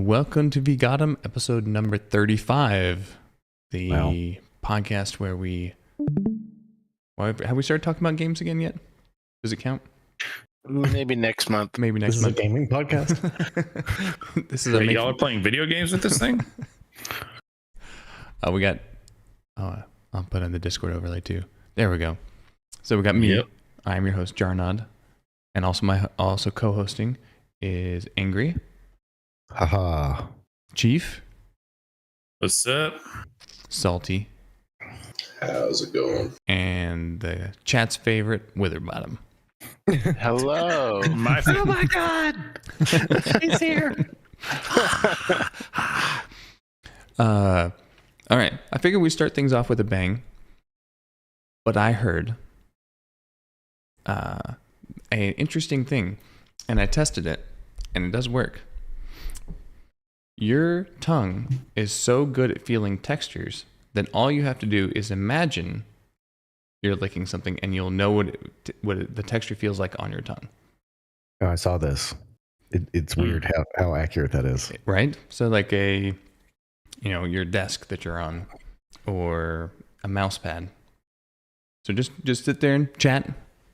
welcome to VGotM, episode number 35. The podcast where have we started talking about games again yet? Does it count? Maybe next month. Maybe next This month. is a gaming podcast? This is y'all are playing video games with this thing? We got... Oh, I'll put in the Discord overlay too. There we go. So we got me. Yep. I'm your host, Jarnod. And also co-hosting is Angry. Haha. Chief. What's up? Salty. How's it going? And the chat's favorite, Witherbottom. Hello. Oh my god! He's here! All right. I figured we'd start things off with a bang. But I heard an interesting thing, and I tested it, and it does work. Your tongue is so good at feeling textures that all you have to do is imagine you're licking something, and you'll know what the texture feels like on your tongue. Oh, I saw this. It's weird how accurate that is. Right? So like your desk that you're on, or a mouse pad. So just sit there and chat.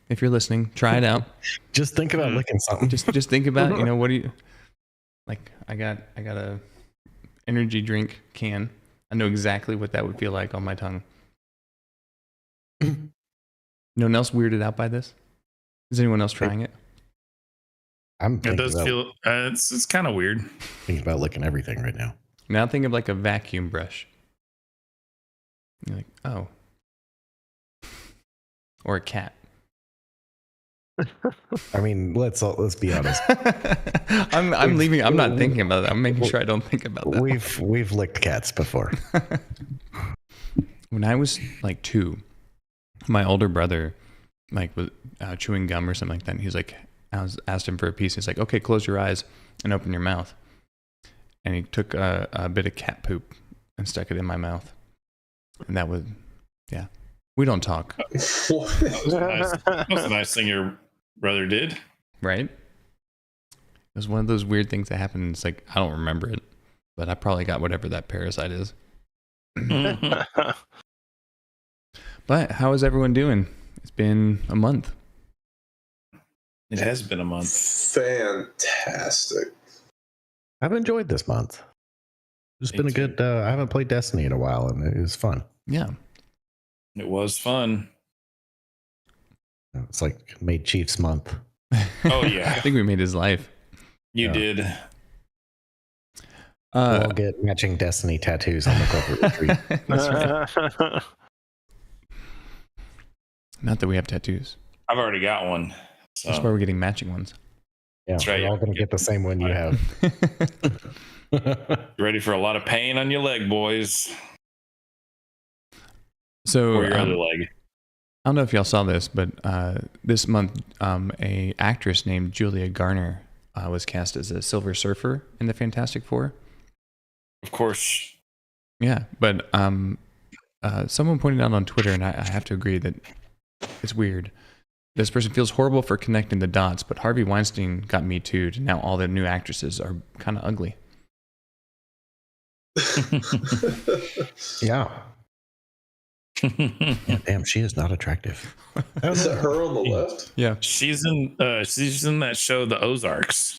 If you're listening, try it out. Just think about licking something. Just think about, what do you like? I got a energy drink can. I know exactly what that would feel like on my tongue. No one else weirded out by this? Is anyone else trying it? It does feel it's kind of weird. Thinking about licking everything right now. Now think of like a vacuum brush. You're like, oh. Or a cat. I mean, let's be honest. I'm leaving. I'm not thinking about that. I'm making sure I don't think about that. We've licked cats before. When I was like 2, my older brother was chewing gum or something like that. And he's like, asked him for a piece. He's like, okay, close your eyes and open your mouth. And he took a bit of cat poop and stuck it in my mouth. And that was, yeah. We don't talk. That was a nice thing your brother did. Right? It was one of those weird things that happened. It's like, I don't remember it, but I probably got whatever that parasite is. But how is everyone doing? It's been a month. It has been a month. Fantastic. I've enjoyed this month. It's been a good... I haven't played Destiny in a while, and it was fun. Yeah. It was fun. It's like made Chief's month. Oh, yeah. I think we made his life. You did. We'll all get matching Destiny tattoos on the corporate retreat. That's right. Not that we have tattoos. I've already got one. So. That's why we're getting matching ones. Yeah, That's right. we're all going to get the same one you have. You ready for a lot of pain on your leg, boys? So, or your other leg. I don't know if y'all saw this, but this month, a actress named Julia Garner was cast as a Silver Surfer in the Fantastic Four. Of course. Yeah, but someone pointed out on Twitter, and I have to agree that it's weird. This person feels horrible for connecting the dots, but Harvey Weinstein got Me Too'd, and now all the new actresses are kind of ugly. Yeah. Yeah, damn, she is not attractive. Is that her on the left? Yeah. She's in that show, The Ozarks.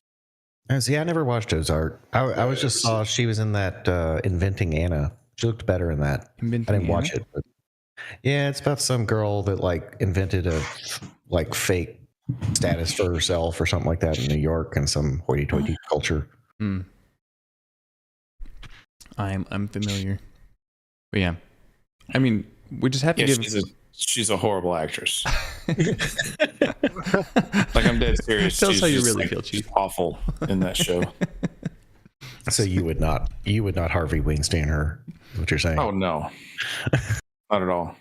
See, I never watched Ozark. I was just saw she was in that Inventing Anna. She looked better in that. I didn't watch it, but yeah, it's about some girl that invented a fake status for herself or something like that in New York and some hoity-toity culture. I'm familiar, but yeah, I mean, we just have to give. She's a horrible actress. I'm dead serious. Tell us how you really feel, Chief. She's awful in that show. So you would not Harvey Weinstein her? Is what you're saying? Oh no, not at all.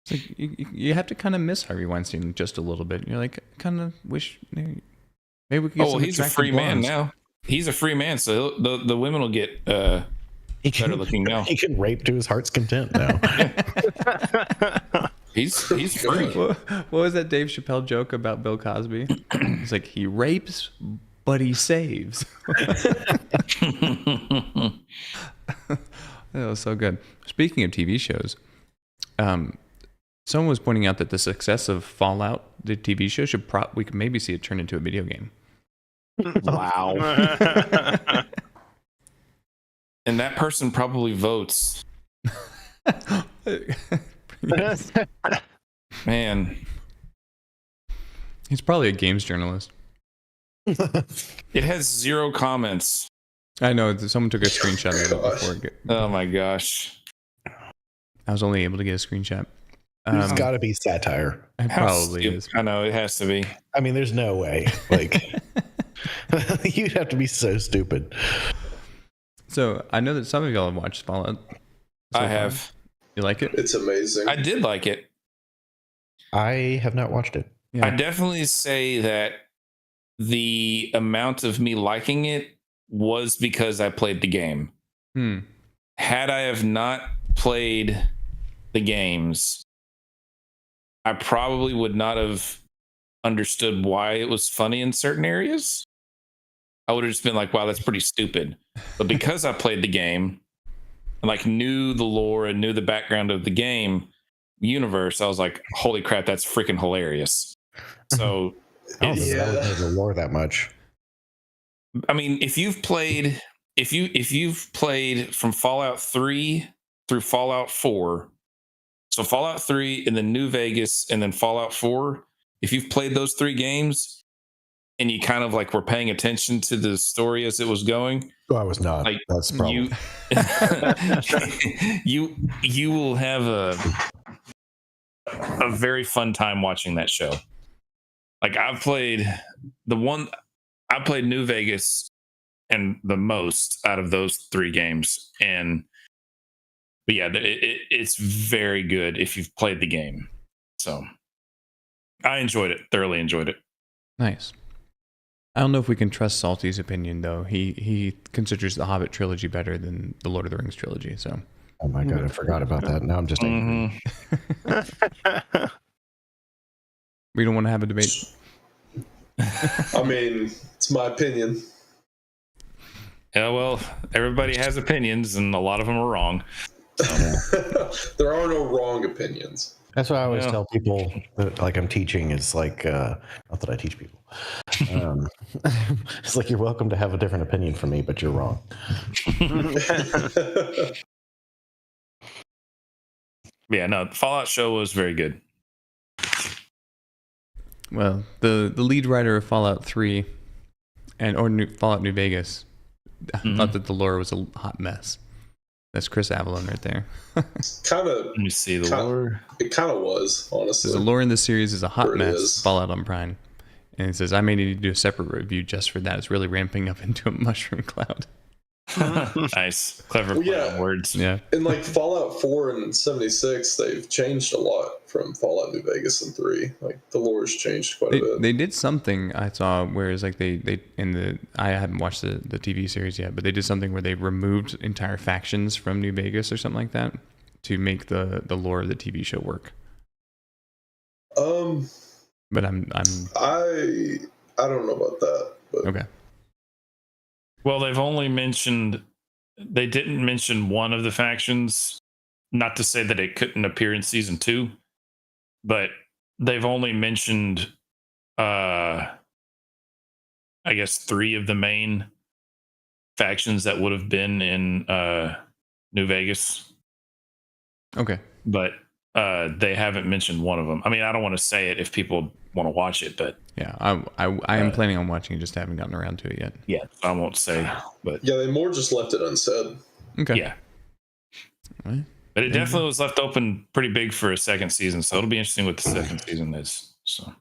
It's like you have to kind of miss Harvey Weinstein just a little bit. You're like, kind of wish maybe we could get some he's a free man now. He's a free man, so the women will get better looking now. He can rape to his heart's content now. He's free. What was that Dave Chappelle joke about Bill Cosby? He's like, he rapes, but he saves. That was so good. Speaking of TV shows, someone was pointing out that the success of Fallout, the TV show, we could maybe see it turn into a video game. Wow. And that person probably votes. Man, he's probably a games journalist. It has 0 comments. I know. Someone took a screenshot of it before. Oh my gosh. I was only able to get a screenshot. It's got to be satire. It probably is. I know, it has to be. I mean, there's no way. Like, you'd have to be so stupid. So I know that some of y'all have watched Fallout. I have. You like it? It's amazing. I did like it. I have not watched it. Yeah. I definitely say that the amount of me liking it was because I played the game. Had I have not played the games, I probably would not have understood why it was funny in certain areas. I would have just been like, wow, that's pretty stupid. But because I played the game and like knew the lore and knew the background of the game universe, I was like, holy crap, that's freaking hilarious. So I don't know the lore that much. I mean, if you've played from Fallout 3 through Fallout 4, so Fallout 3 and then New Vegas and then Fallout 4, if you've played those 3 games and you kind of like were paying attention to the story as it was going. Oh, I was not. Like, that's the problem. You will have a very fun time watching that show. Like I played New Vegas and the most out of those 3 games. But yeah, it's very good if you've played the game. So I enjoyed it, thoroughly enjoyed it. Nice. I don't know if we can trust Salty's opinion though. He considers the Hobbit trilogy better than the Lord of the Rings trilogy. So. Oh my god, I forgot about that. Now I'm just angry. We don't want to have a debate. I mean, it's my opinion. Yeah, well, everybody has opinions, and a lot of them are wrong. There are no wrong opinions. That's why I always tell people that, like, I'm teaching is like, not that I teach people. It's like, you're welcome to have a different opinion from me, but you're wrong. Yeah, no, the Fallout show was very good. Well, the lead writer of Fallout 3 Fallout New Vegas thought that the lore was a hot mess. That's Chris Avellone right there. Let me see the lore. It kind of was, honestly. The lore in this series is a hot mess. Is. Fallout on Prime. And it says, I may need to do a separate review just for that. It's really ramping up into a mushroom cloud. Nice. Clever words. Yeah. In like Fallout 4 and 76, they've changed a lot from Fallout New Vegas and 3. Like the lore's changed quite a bit. They did something I saw, whereas like I haven't watched the TV series yet, but they did something where they removed entire factions from New Vegas or something like that to make the lore of the TV show work. But I don't know about that. But. Okay. Well, they didn't mention one of the factions, not to say that it couldn't appear in season 2, but they've only mentioned, I guess 3 of the main factions that would have been in New Vegas. Okay. But they haven't mentioned one of them. I mean, I don't want to say it if people want to watch it, but yeah, I am planning on watching it, just haven't gotten around to it yet. Yeah, I won't say, but yeah, they more just left it unsaid. Okay. Yeah. Right. But it definitely was left open pretty big for a second season, so it'll be interesting what the second season is. So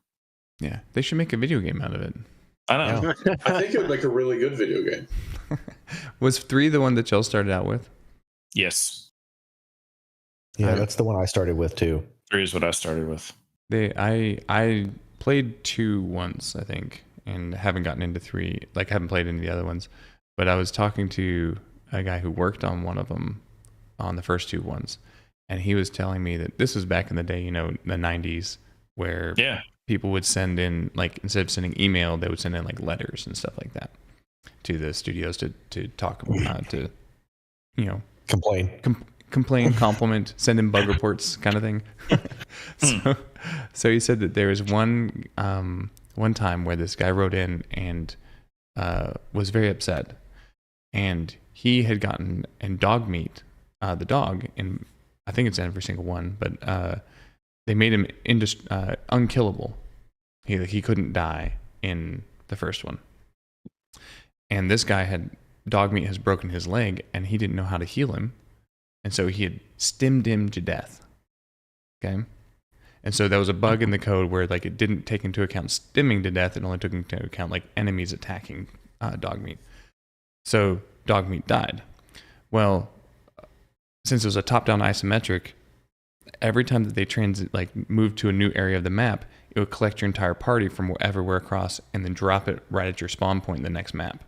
yeah, they should make a video game out of it. I know. Yeah. I think it would make a really good video game. Was 3 the one that Jill started out with? Yes. Yeah, that's the one I started with too. 3 is what I started with. I played 2 once, I think, and haven't gotten into 3. Like, haven't played any of the other ones. But I was talking to a guy who worked on one of them, on the first 2 ones, and he was telling me that this was back in the day, the 90s, where people would send in, like, instead of sending email, they would send in like letters and stuff like that to the studios to talk about, to complain, compliment, send in bug reports, kind of thing. So he said that there was one time where this guy wrote in and was very upset, and he had gotten in dog meat, the dog, and I think it's every single one, but they made him unkillable. He couldn't die in the first one, and this guy dog meat has broken his leg, and he didn't know how to heal him, and so he had stemmed him to death. Okay. And so there was a bug in the code where like it didn't take into account stimming to death. It only took into account like enemies attacking dog meat. So dog meat died. Well, since it was a top-down isometric, every time that they moved to a new area of the map, it would collect your entire party from everywhere across and then drop it right at your spawn point in the next map.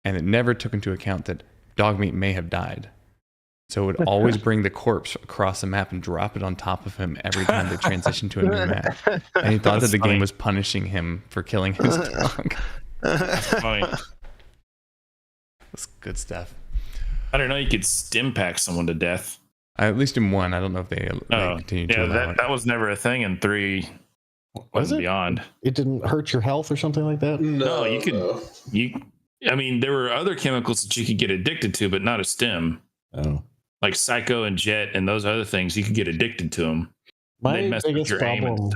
And it never took into account that dog meat may have died. So it would always bring the corpse across the map and drop it on top of him every time they transitioned to a new map. And he thought that the game was punishing him for killing his dog. That's funny. That's good stuff. I don't know. You could stim pack someone to death. At least in 1. I don't know if they continue to allow it. That was never a thing in 3. Was it? Beyond. It didn't hurt your health or something like that? No, you could. I mean, there were other chemicals that you could get addicted to, but not a stim. Oh. Like Psycho and Jet and those other things, you could get addicted to them. My biggest problem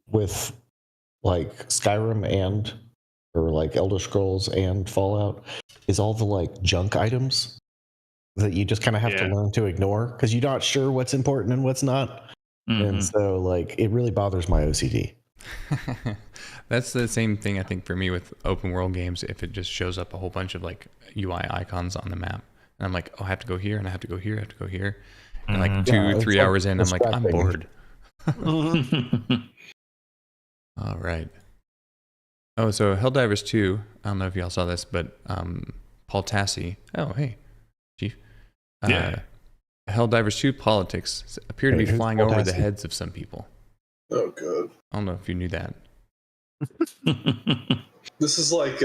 with like Skyrim or like Elder Scrolls and Fallout is all the like junk items that you just kind of have to learn to ignore because you're not sure what's important and what's not. Mm-hmm. And so like it really bothers my OCD. That's the same thing I think for me with open world games. If it just shows up a whole bunch of like UI icons on the map, and I'm like, oh, I have to go here, and I have to go here, I have to go here, and like 2-3 hours in, I'm like, I'm bored. All right. Oh, so Helldivers 2. I don't know if y'all saw this, but Paul Tassi. Oh, hey, Chief. Helldivers 2 politics appear to be flying over the heads of some people. Oh, good. I don't know if you knew that. This is like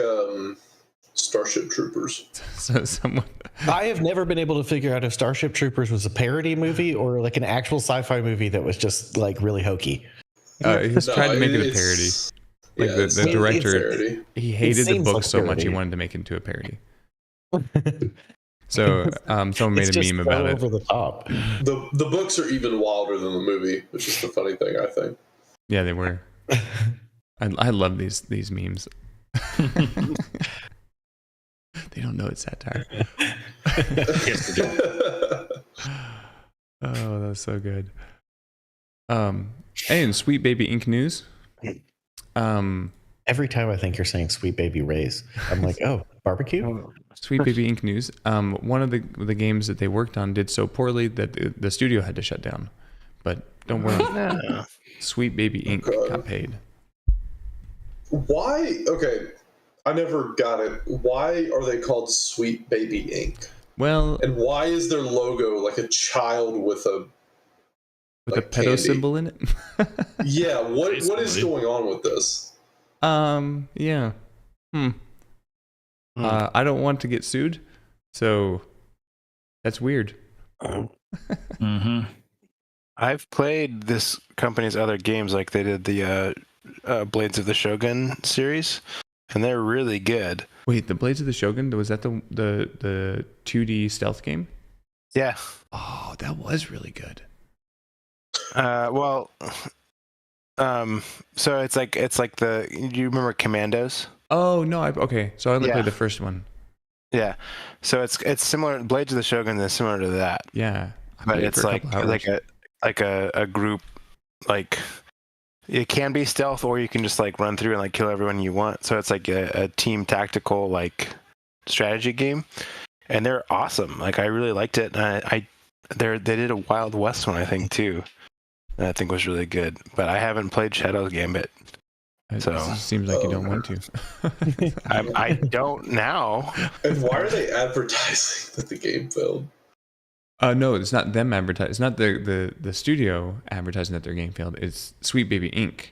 Starship Troopers. So someone. I have never been able to figure out if Starship Troopers was a parody movie or like an actual sci-fi movie that was just like really hokey. He's tried to make it a parody. Like the director, he hated the book so much he wanted to make it into a parody. So someone made a meme about it. Over the top. The books are even wilder than the movie, which is the funny thing, I think. Yeah, they were. I love these memes. They don't know it's satire. Yes, they do. Oh, that's so good. And Sweet Baby Inc. news. Every time I think you're saying Sweet Baby Ray's, I'm like, oh, barbecue? Sweet Baby Inc. news. One of the games that they worked on did so poorly that the studio had to shut down. But don't worry. Sweet Baby Inc. got paid. Why? Okay, I never got it. Why are they called Sweet Baby Inc.? Well, and why is their logo like a child with a pedo candy symbol in it? Yeah, what is going on with this? Yeah. I don't want to get sued, so that's weird. Mm-hmm. I've played this company's other games, like they did the Blades of the Shogun series, and they're really good. Wait, the Blades of the Shogun, was that the 2D stealth game? Yeah. Oh, that was really good. So it's like do you remember Commandos? Oh no, okay. So I only played the first one. Yeah. So it's similar. Blades of the Shogun is similar to that. Yeah. But it's like a group, like it can be stealth, or you can just like run through and like kill everyone you want. So it's like a team tactical like strategy game, and they're awesome. Like I really liked it. And they did a Wild West one, I think, too. That I think was really good, but I haven't played Shadow's Gambit. So it seems like you don't want to. I don't now. And why are they advertising that the game failed? No, it's not them advertising. It's not the studio advertising that their game failed. It's Sweet Baby Inc.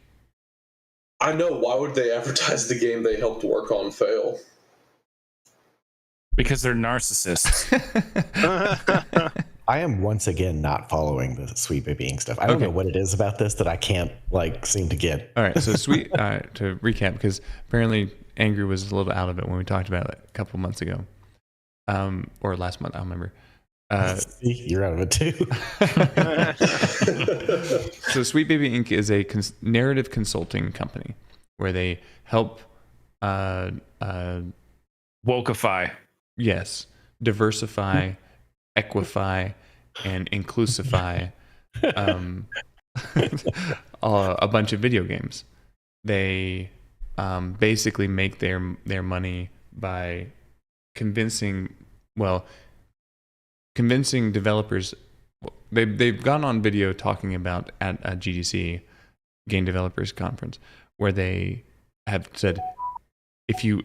I know. Why would they advertise the game they helped work on fail? Because they're narcissists. I am once again not following the Sweet Baby Ink stuff. I don't know what it is about this that I can't seem to get. All right, so to recap, because apparently Angry was a little out of it when we talked about it a couple months ago, or last month, I don't remember. You're out of it too. So Sweet Baby Inc. is a narrative consulting company where they help wokeify. Yes, diversify, equify, and inclusify a bunch of video games. They basically make their money by convincing developers. They've gone on video talking about at a GDC, Game Developers Conference, where they have said, if you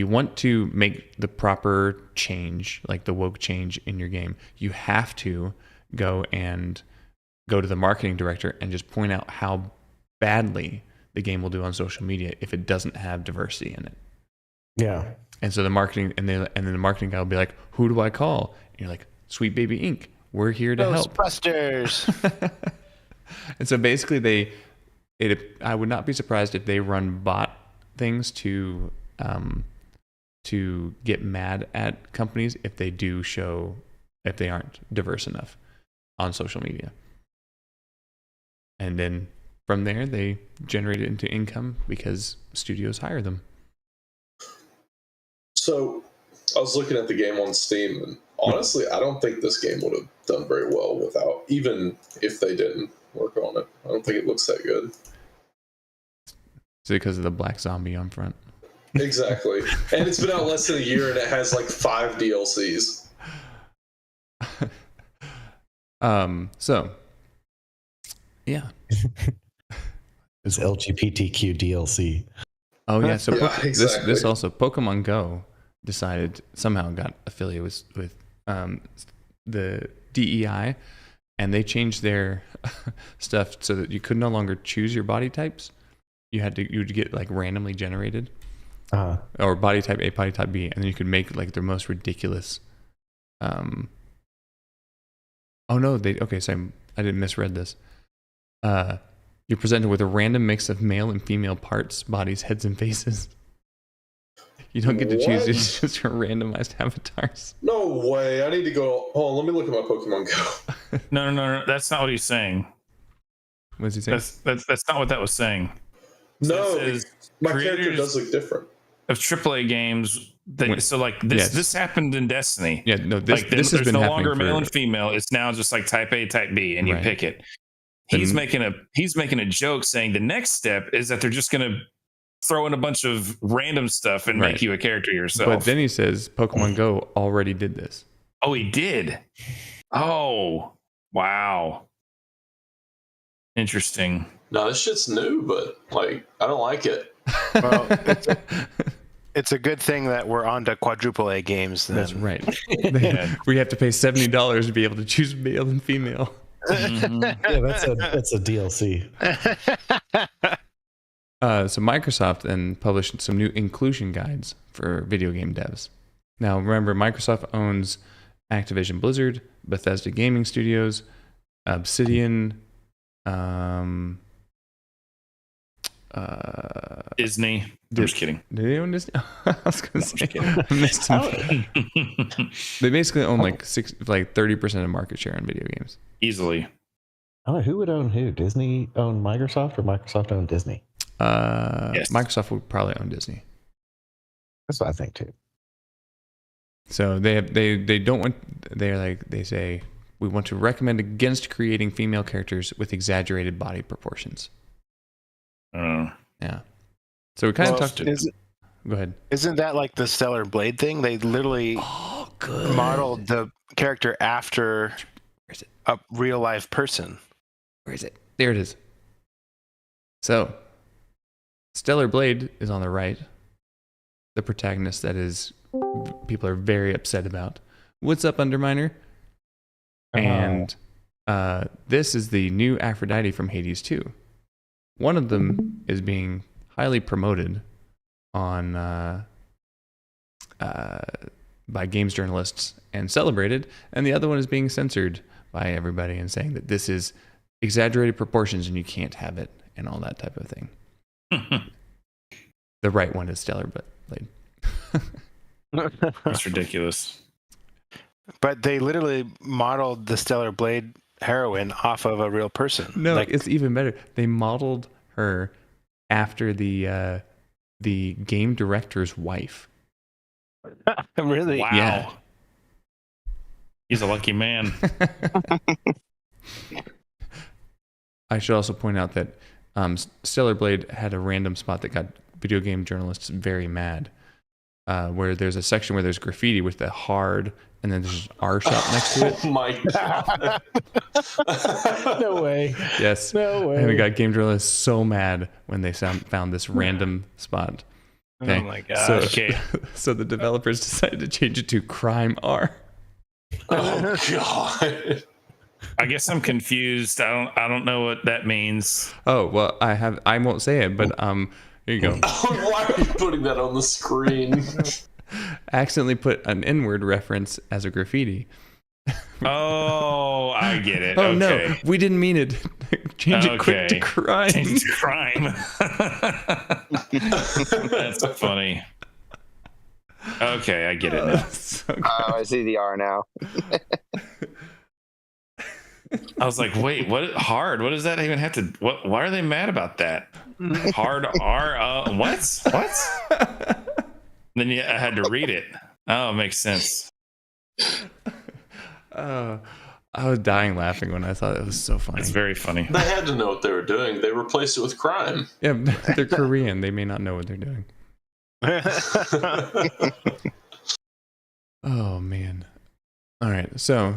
want to make the proper change, like the woke change in your game, you have to go to the marketing director and just point out how badly the game will do on social media if it doesn't have diversity in it. Yeah. And so the marketing and then the marketing guy will be like, "Who do I call?" And you're like, "Sweet Baby Inc. We're here to help." Ghostbusters. And so basically, I would not be surprised if they run bot things to get mad at companies if they aren't diverse enough on social media. And then from there, they generate it into income because studios hire them. So I was looking at the game on Steam, and honestly, I don't think this game would have done very well without, even if they didn't work on it. I don't think it looks that good. Is it because of the black zombie on front? Exactly. And it's been out less than a year, and it has like 5 DLCs. So, yeah. It's LGBTQ DLC. Oh, yeah. So yeah, exactly. this also, Pokemon Go somehow got affiliated with the DEI, and they changed their stuff so that you could no longer choose your body types. You'd get like randomly generated, or body type A, body type B, and then you could make like the most ridiculous. Oh no, sorry, I didn't misread this. You're presented with a random mix of male and female parts, bodies, heads, and faces. You don't get to choose; it's just your randomized avatars. No way! I need to go. Hold on, let me look at my Pokemon Go. No. That's not what he's saying. What's he saying? That's not what that was saying. No, my character does look different. Of AAA games, this happened in Destiny. Yeah, no, this has been no happening longer male and female. It's now just like type A, type B, and you pick it. He's making a joke saying the next step is that they're just going to throw in a bunch of random stuff and make you a character yourself. But then he says Pokemon Go already did this. Oh, he did. Oh, wow. Interesting. No, this shit's new, but I don't like it. Well, it's a good thing that we're on to quadruple A games. Then. That's right. We have to pay $70 to be able to choose male and female. Mm-hmm. Yeah, that's a DLC. So Microsoft then published some new inclusion guides for video game devs. Now, remember, Microsoft owns Activision Blizzard, Bethesda Gaming Studios, Obsidian, Disney. I'm just kidding. Do they own Disney? I was going to say, I missed them. They basically own like 30% of market share in video games. Easily. I don't know who would own who. Disney own Microsoft, or Microsoft own Disney? Yes. Microsoft would probably own Disney. That's what I think too. So they say we want to recommend against creating female characters with exaggerated body proportions. Yeah. So we kind of talked to. Go ahead. Isn't that like the Stellar Blade thing? They literally modeled the character after a real life person. Where is it? There it is. So, Stellar Blade is on the right. The protagonist that is people are very upset about. What's up, Underminer? And this is the new Aphrodite from Hades 2. One of them is being highly promoted on by games journalists and celebrated, and the other one is being censored by everybody and saying that this is exaggerated proportions and you can't have it and all that type of thing. The right one is Stellar Blade. That's ridiculous. But they literally modeled the Stellar Blade heroine off of a real person. No, it's even better. They modeled her after the game director's wife. Really? Wow. Yeah. He's a lucky man. I should also point out that Stellar Blade had a random spot that got video game journalists very mad, where there's a section where there's graffiti with the hard, and then there's an R shop next to it. Oh my god! No way. Yes. No way. And it got game journalists so mad when they found this random spot. Okay. Oh my god. So the developers decided to change it to Crime R. Oh god! I guess I'm confused. I don't know what that means. Oh well, I won't say it, but here you go. Why are you putting that on the screen? Accidentally put an N-word reference as a graffiti. Oh, I get it. Oh okay. no, we didn't mean it. Change it quick to crime. Change to crime. That's funny. Okay, I get it now. So I see the R now. I was like, wait, what? Hard? What does that even have to? What? Why are they mad about that? Hard R? What? Then I had to read it. Oh, it makes sense. I was dying laughing when I thought it was so funny. It's very funny. They had to know what they were doing. They replaced it with crime. Yeah, they're Korean. They may not know what they're doing. Oh man. All right. So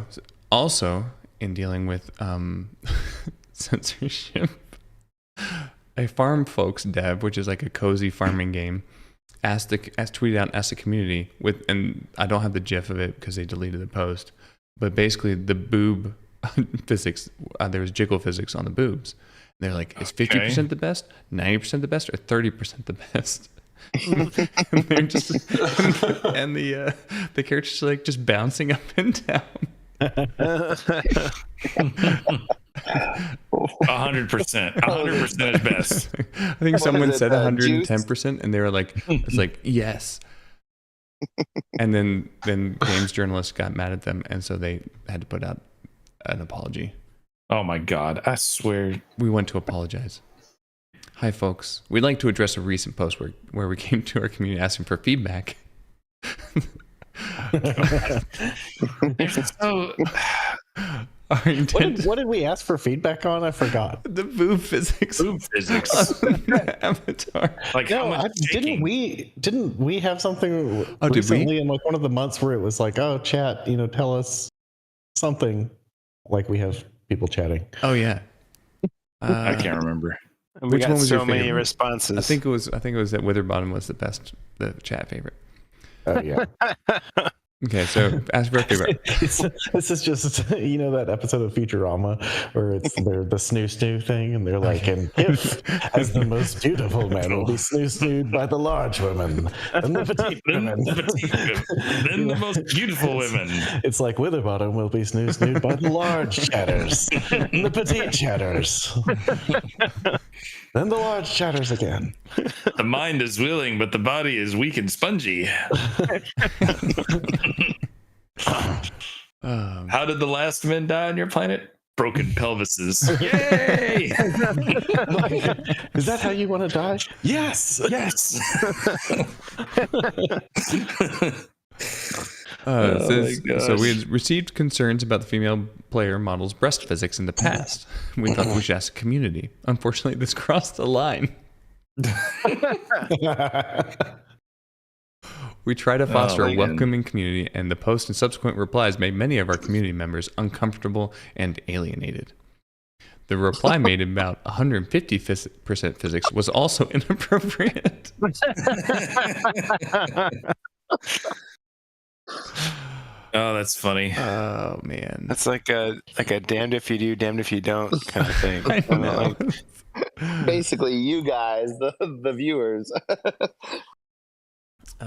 also in dealing with censorship, a Farm Folks dev, which is like a cozy farming game, tweeted out and asked the community and I don't have the GIF of it because they deleted the post, but basically the boob physics, there was jiggle physics on the boobs. They're like, is 50% the best, 90% the best, or 30% the best? And they're just and the characters are like just bouncing up and down. 100%. 100% is best. I think someone said 110%, and they were like, "It's like yes." And then games journalists got mad at them, and so they had to put out an apology. Oh my god! I swear, we went to apologize. Hi, folks. We'd like to address a recent post where we came to our community asking for feedback. So, what did we ask for feedback on? I forgot. The boob physics. Boob physics. Avatar. Like, no, didn't we have something recently in like one of the months where it was like, oh, chat, tell us something, like we have people chatting. Oh yeah. I can't remember. Which one was so many responses? I think it was that Witherbottom was the chat favorite. Oh yeah. Okay, so ask for a favorite. This is just that episode of Futurama where they're the snoo thing, and they're like, and if as the most beautiful men will be snooed by the large women, and the petite women, then the most beautiful women. It's like Witherbottom will be snooed by the large chatters, and the petite chatters. Then the large chatters again. The mind is willing, but the body is weak and spongy. How did the last men die on your planet? Broken pelvises. Yay! Is that how you want to die? Yes. Yes. So we had received concerns about the female player model's breast physics in the past. We thought we should ask the community. Unfortunately, this crossed the line. We try to foster a welcoming community, and the post and subsequent replies made many of our community members uncomfortable and alienated. The reply made about 150% physics was also inappropriate. Oh, that's funny. Oh man, that's like a damned if you do, damned if you don't kind of thing. I know. Basically, you guys, the viewers,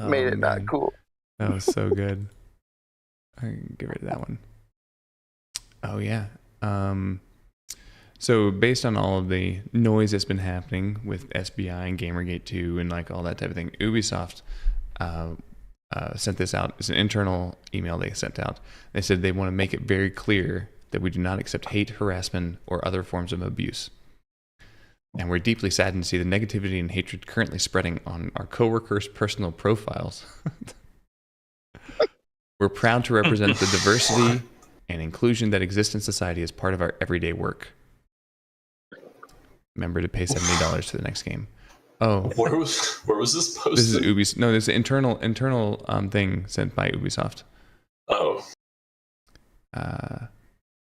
made it not cool. That was so good. I can get rid of that one. Oh yeah. So based on all of the noise that's been happening with SBI and Gamergate 2 and like all that type of thing, Ubisoft sent this out. It's an internal email they sent out. They said they want to make it very clear that we do not accept hate, harassment, or other forms of abuse. And we're deeply saddened to see the negativity and hatred currently spreading on our coworkers' personal profiles. We're proud to represent the diversity and inclusion that exists in society as part of our everyday work. Remember to pay $70 to the next game. Oh, where was this posted? This is Ubisoft. No, this is an internal thing sent by Ubisoft. Oh.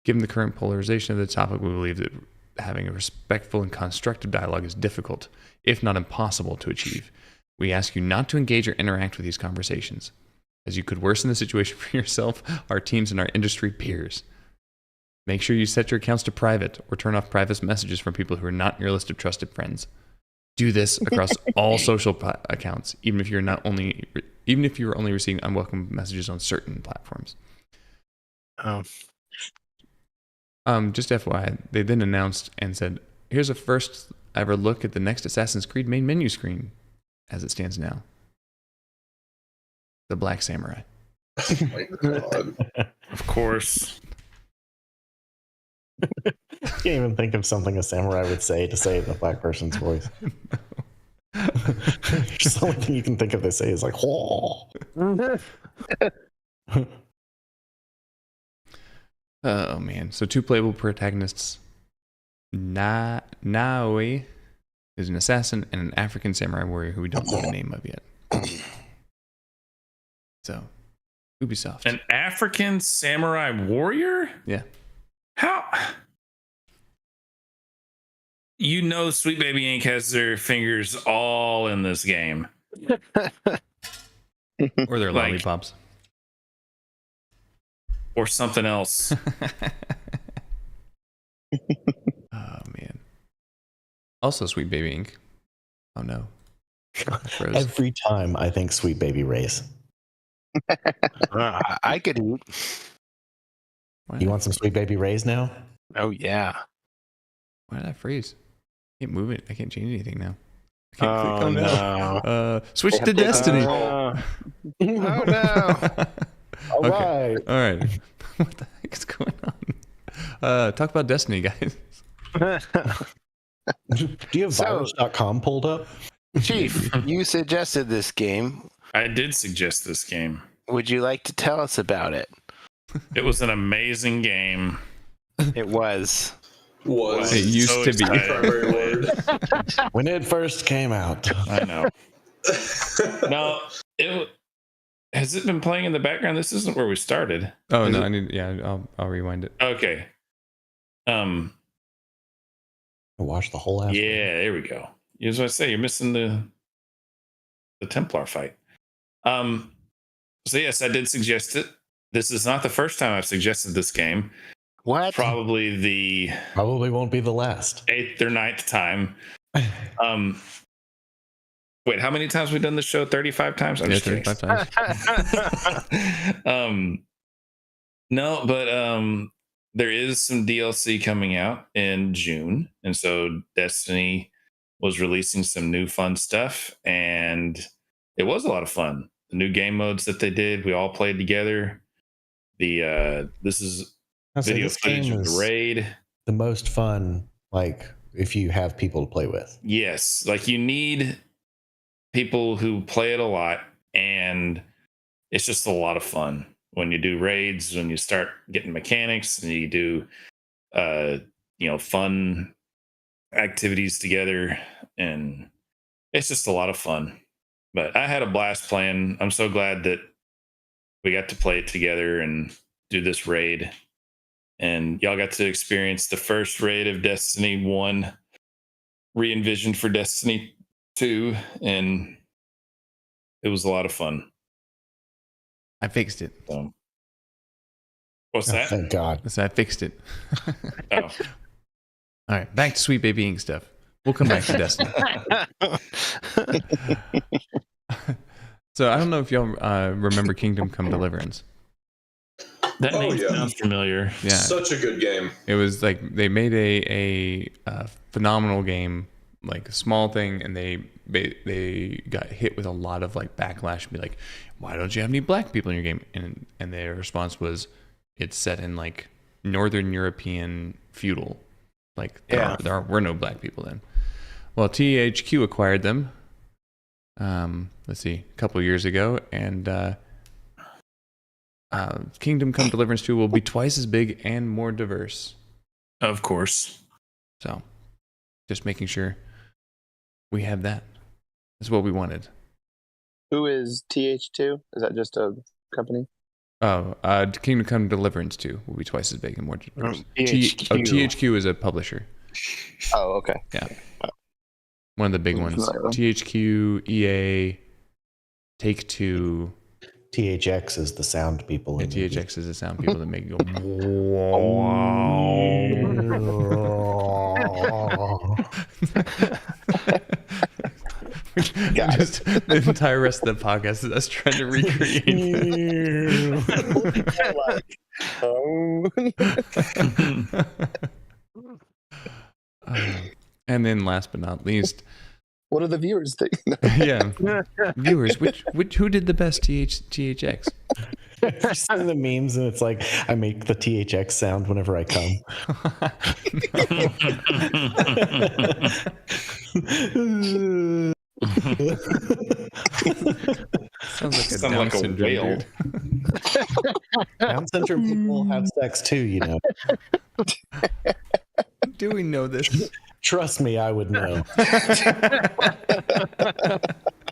Given the current polarization of the topic, we believe that having a respectful and constructive dialogue is difficult, if not impossible, to achieve. We ask you not to engage or interact with these conversations, as you could worsen the situation for yourself, our teams, and our industry peers. Make sure you set your accounts to private or turn off private messages from people who are not in your list of trusted friends. Do this across all social accounts, even if you're only receiving unwelcome messages on certain platforms. Just FYI, they then announced and said, "Here's a first ever look at the next Assassin's Creed main menu screen, as it stands now. The Black Samurai." Oh my God. Of course. Can't even think of something a samurai would say to say in a black person's voice. Just the only thing you can think of they say is like, "Whoa." Oh man! So two playable protagonists. Naoi is an assassin and an African samurai warrior who we don't know the name of yet. So, Ubisoft. An African samurai warrior? Yeah. How? You know, Sweet Baby Inc. has their fingers all in this game. Or their lollipops. Or something else. Oh, man. Also, Sweet Baby Inc. Oh, no. Every time I think Sweet Baby Ray's. I could eat. You want some Sweet Baby Ray's now? Oh, yeah. Why did I freeze? I can't move it. I can't change anything now. I can't click on no. Switch to Destiny. Oh no. All right. All right. What the heck is going on? Talk about Destiny, guys. Do you have virus.com pulled up? Chief, you suggested this game. I did suggest this game. Would you like to tell us about it? It was an amazing game. It was. It used so to be. Primary word. When it first came out. I know. No, has it been playing in the background? This isn't where we started. Oh no, I'll rewind it. Okay. Watch the whole ass. Yeah, there we go. As I say, you're missing the Templar fight. So yes, I did suggest it. This is not the first time I've suggested this game. What? Probably won't be the last. 8th or 9th time. Wait, how many times have we done this show? 35 times? I'm just 35 times. No, but there is some DLC coming out in June. And so Destiny was releasing some new fun stuff. And it was a lot of fun. The new game modes that they did, we all played together. This is video footage of the raid. The most fun, like, if you have people to play with. Yes, like you need people who play it a lot, and it's just a lot of fun when you do raids, when you start getting mechanics, and you do fun activities together, and it's just a lot of fun. But I had a blast playing. I'm so glad that we got to play it together and do this raid. And y'all got to experience the first raid of Destiny 1, re-envisioned for Destiny 2, and it was a lot of fun. I fixed it. What's that? Thank God. So I fixed it. Oh. All right, back to Sweet Baby Inc. stuff. We'll come back to Destiny. So I don't know if y'all remember Kingdom Come Deliverance. That name sounds familiar. Yeah, such a good game. It was like they made a phenomenal game, like a small thing, and they got hit with a lot of like backlash. And be like, why don't you have any black people in your game? And their response was, it's set in like Northern European feudal. Like there were no black people then. Well, THQ acquired them. Let's see, a couple years ago, and Kingdom Come Deliverance 2 will be twice as big and more diverse. Of course. So, just making sure we have that. That's what we wanted. Who is TH2? Is that just a company? Oh, Kingdom Come Deliverance 2 will be twice as big and more diverse. THQ. THQ is a publisher. Oh, okay. Yeah. One of the big ones. THQ, EA, Take-Two. THX is the sound people. Yeah, THX is the sound people that make it go. Just the entire rest of the podcast is us trying to recreate that. And then last but not least, what do the viewers think? Yeah, viewers, who did the best THX? You're seeing the memes, and it's like I make the THX sound whenever I come. Sounds like a Down syndrome whale. dude. Down syndrome people have sex too, you know. Do we know this? Trust me, I would know.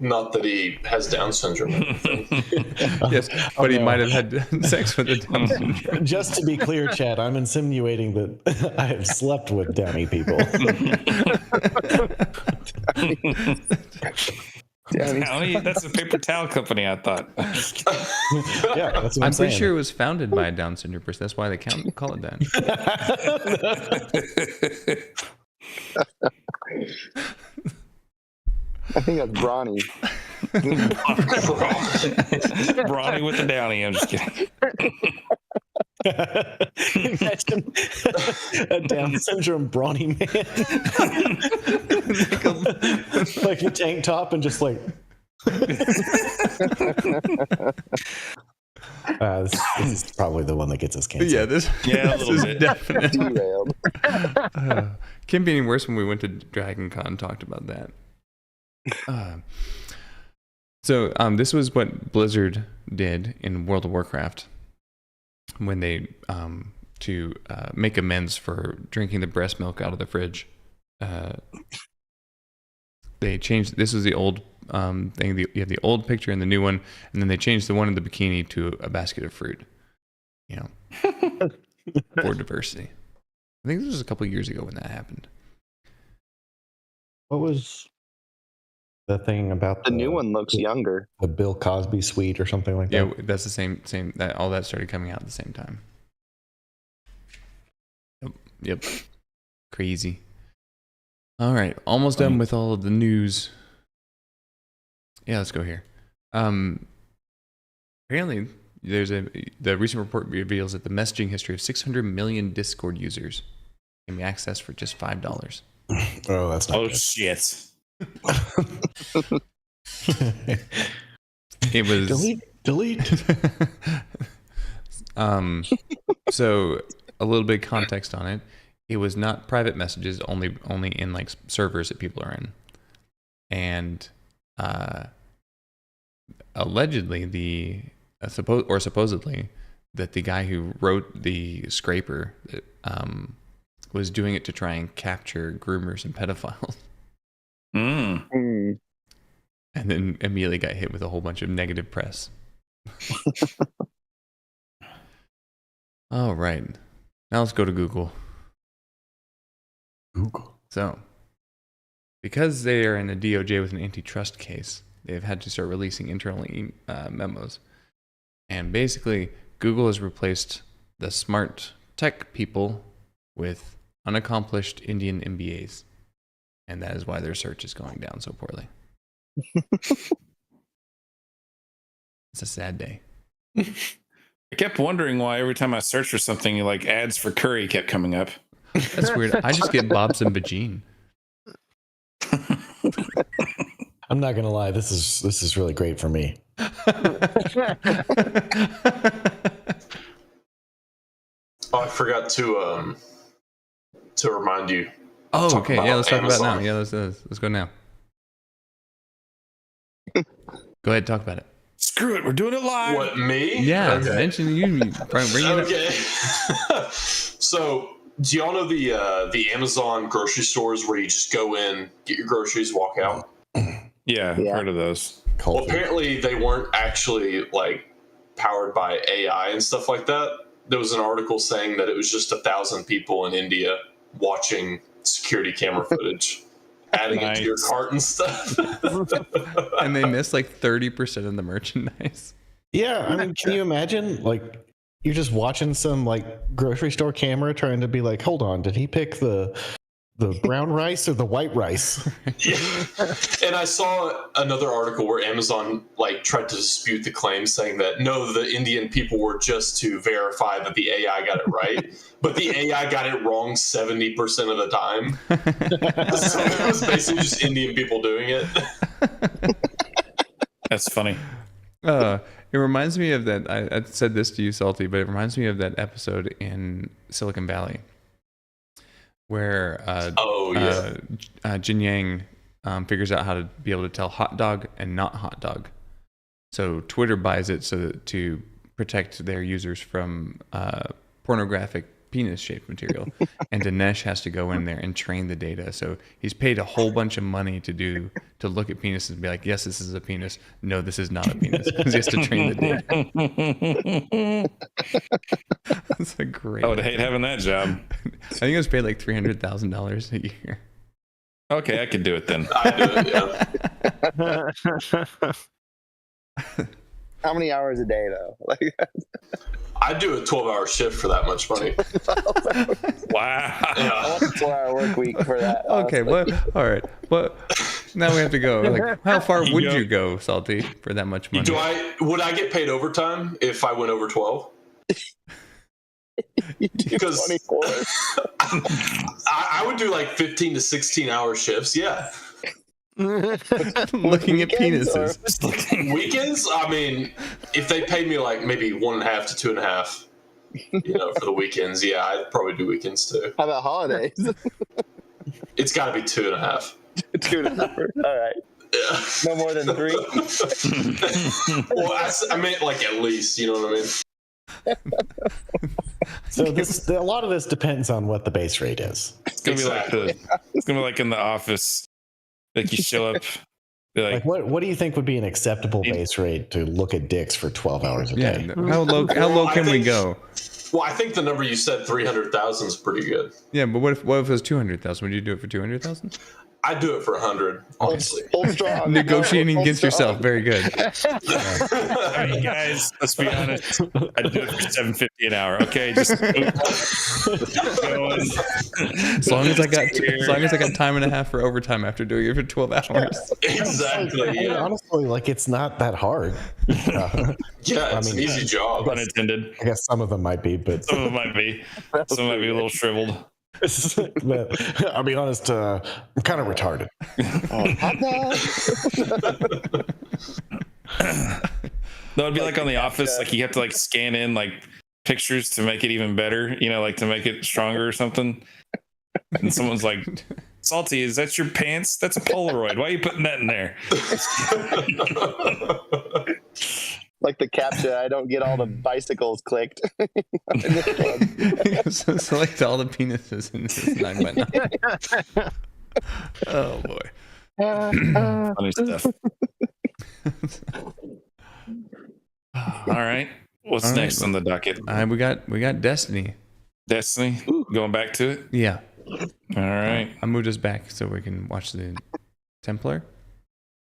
Not that he has Down syndrome. Yes, but he might have had sex with a Down syndrome. Just to be clear, Chad, I'm insinuating that I have slept with Downy people. Downy? That's a paper towel company, I thought. Yeah, that's what I'm pretty saying. sure it was founded by a Down syndrome person. That's why they call it that. I think that's Brawny. Brawny with the Downy. I'm just kidding. Imagine a Down syndrome brawny man. Like a tank top and just like. This is probably the one that gets us canceled. Yeah, this Yeah, a little is bit. definitely. Derailed. Can't be any worse when we went to Dragon Con and talked about that. So this was what Blizzard did in World of Warcraft when they to make amends for drinking the breast milk out of the fridge. They changed. This was the old thing. You have the old picture and the new one, and then they changed the one in the bikini to a basket of fruit. You know, for diversity. I think this was a couple years ago when that happened. What was the thing about The new one looks younger. The Bill Cosby suite or something like that? Yeah, that's the same. That all that started coming out at the same time. Yep. Crazy. All right, almost done with all of the news. Yeah, let's go here. Apparently, the recent report reveals that the messaging history of 600 million Discord users can be accessed for just $5. Oh, that's not good. Shit. It was delete. So a little bit of context on it. It was not private messages, only in like servers that people are in, and allegedly supposedly that the guy who wrote the scraper was doing it to try and capture groomers and pedophiles. Mm. And then immediately got hit with a whole bunch of negative press. All right. Now let's go to Google. So, because they are in a DOJ with an antitrust case, they've had to start releasing internal memos. And basically, Google has replaced the smart tech people with unaccomplished Indian MBAs. And that is why their search is going down so poorly. It's a sad day. I kept wondering why every time I searched for something, like ads for curry kept coming up. That's weird. I just get Bob's and Vagine. I'm not gonna lie. This is really great for me. Oh, I forgot to remind you. Oh, okay. Yeah, let's talk about it now. Amazon. Yeah, let's go now. Go ahead, talk about it. Screw it, we're doing it live. What, me? Yeah, Okay. mention you. Bring it up. Okay. So, do y'all know the Amazon grocery stores where you just go in, get your groceries, walk out? Yeah, I've heard of those. Well, apparently they weren't actually like powered by AI and stuff like that. There was an article saying that it was just 1,000 people in India watching security camera footage, adding it to your cart and stuff. And they missed like 30% of the merchandise. Yeah, I mean, can you imagine? Like, you're just watching some like grocery store camera trying to be like, hold on, did he pick the brown rice or the white rice? Yeah. And I saw another article where Amazon like tried to dispute the claim, saying that no, the Indian people were just to verify that the AI got it right, but the AI got it wrong 70% of the time. So it was basically just Indian people doing it. That's funny. It reminds me of that. I said this to you, Salty, but it reminds me of that episode in Silicon Valley where Jin Yang figures out how to be able to tell hot dog and not hot dog. So Twitter buys it to protect their users from pornographic penis-shaped material, and Dinesh has to go in there and train the data. So he's paid a whole bunch of money to look at penises and be like, yes, this is a penis. No, this is not a penis. Because he has to train the data. That's a great. I would hate having that job. I think it was paid like $300,000 a year. Okay, I could do it then. I do it, yeah. How many hours a day though? Like, I'd do a 12-hour shift for that much money. Wow. I want a 4-hour work week for that. Okay, what? All right. What? Now we have to go. Like, how far would you go, Salty, for that much money? Would I get paid overtime if I went over 12? Because 24. I would do like 15 to 16-hour shifts. Yeah. Looking at penises. Weekends? I mean, if they paid me like maybe 1.5 to 2.5, for the weekends, yeah, I'd probably do weekends too. How about holidays? It's got to be 2.5. 2.5. All right. Yeah. No more than 3. Well, I meant like at least, you know what I mean? So a lot of this depends on what the base rate is. It's gonna be like in The Office. Like you show up, like what do you think would be an acceptable base rate to look at dicks for 12 hours a day? Yeah, how low can we go? Well, I think the number you said, 300,000, is pretty good. Yeah, but what if it was 200,000? Would you do it for 200,000? I'd do it for 100, honestly. Hold strong. Negotiating against yourself. Very good. I mean, guys, let's be honest. I'd do it for $7.50 an hour. Okay, just as long as I got time and a half for overtime after doing it for 12 hours. Exactly. Yeah. Honestly, like it's not that hard. Yeah, it's an easy job. Unintended. I guess some of them might be, but Some of them might be. Some might be a little shriveled. but I'll be honest, I'm kind of retarded. No, it'd be like on The Office, like you have to like scan in like pictures to make it even better, like to make it stronger or something. And someone's like, Salty, is that your pants? That's a Polaroid. Why are you putting that in there? Like the captcha, I don't get all the bicycles clicked. So select all the penises in this 9x9. Oh boy. Funny stuff. All right. What's next on the docket? We got Destiny. Destiny? Going back to it? Yeah. All right. I moved us back so we can watch the Templar.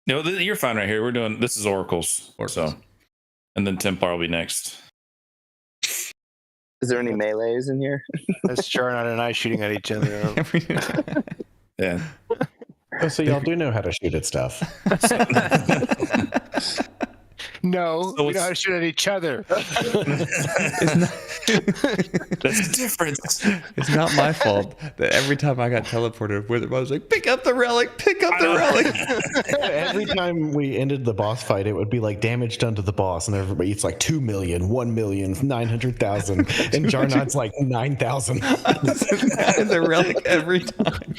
No, you're fine right here. This is Oracles. So, and then Templar will be next. Is there any melees in here? That's Charnot and I shooting at each other. Yeah. Oh, so y'all do know how to shoot at stuff. No, So we know how to shoot at each other. It's not, That's the difference. it's not my fault that every time I got teleported, I was like, pick up the relic, pick up the relic. Every time we ended the boss fight, it would be like damage done to the boss, and everybody it's like 2 million, 1 million, 900,000, and Jarnod's like 9,000. The relic every time.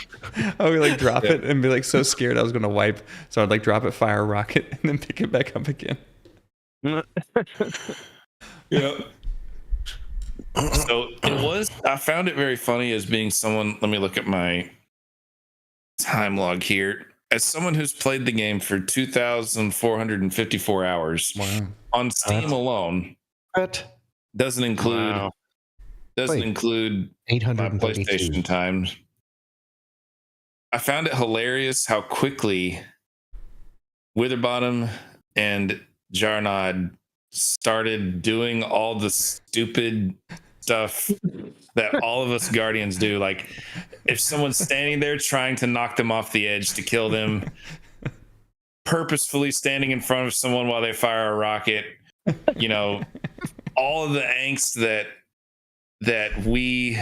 I would like drop it and be like so scared I was gonna wipe, so I'd like drop it, fire a rocket, and then pick it back up again. Yeah. So I found it very funny as being someone, let me look at my time log here. As someone who's played the game for 2,454 hours on Steam alone, What? doesn't include my 832 PlayStation times. I found it hilarious how quickly Witherbottom and Jarnod started doing all the stupid stuff that all of us Guardians do. Like, if someone's standing there trying to knock them off the edge to kill them, purposefully standing in front of someone while they fire a rocket, you know, all of the angst that we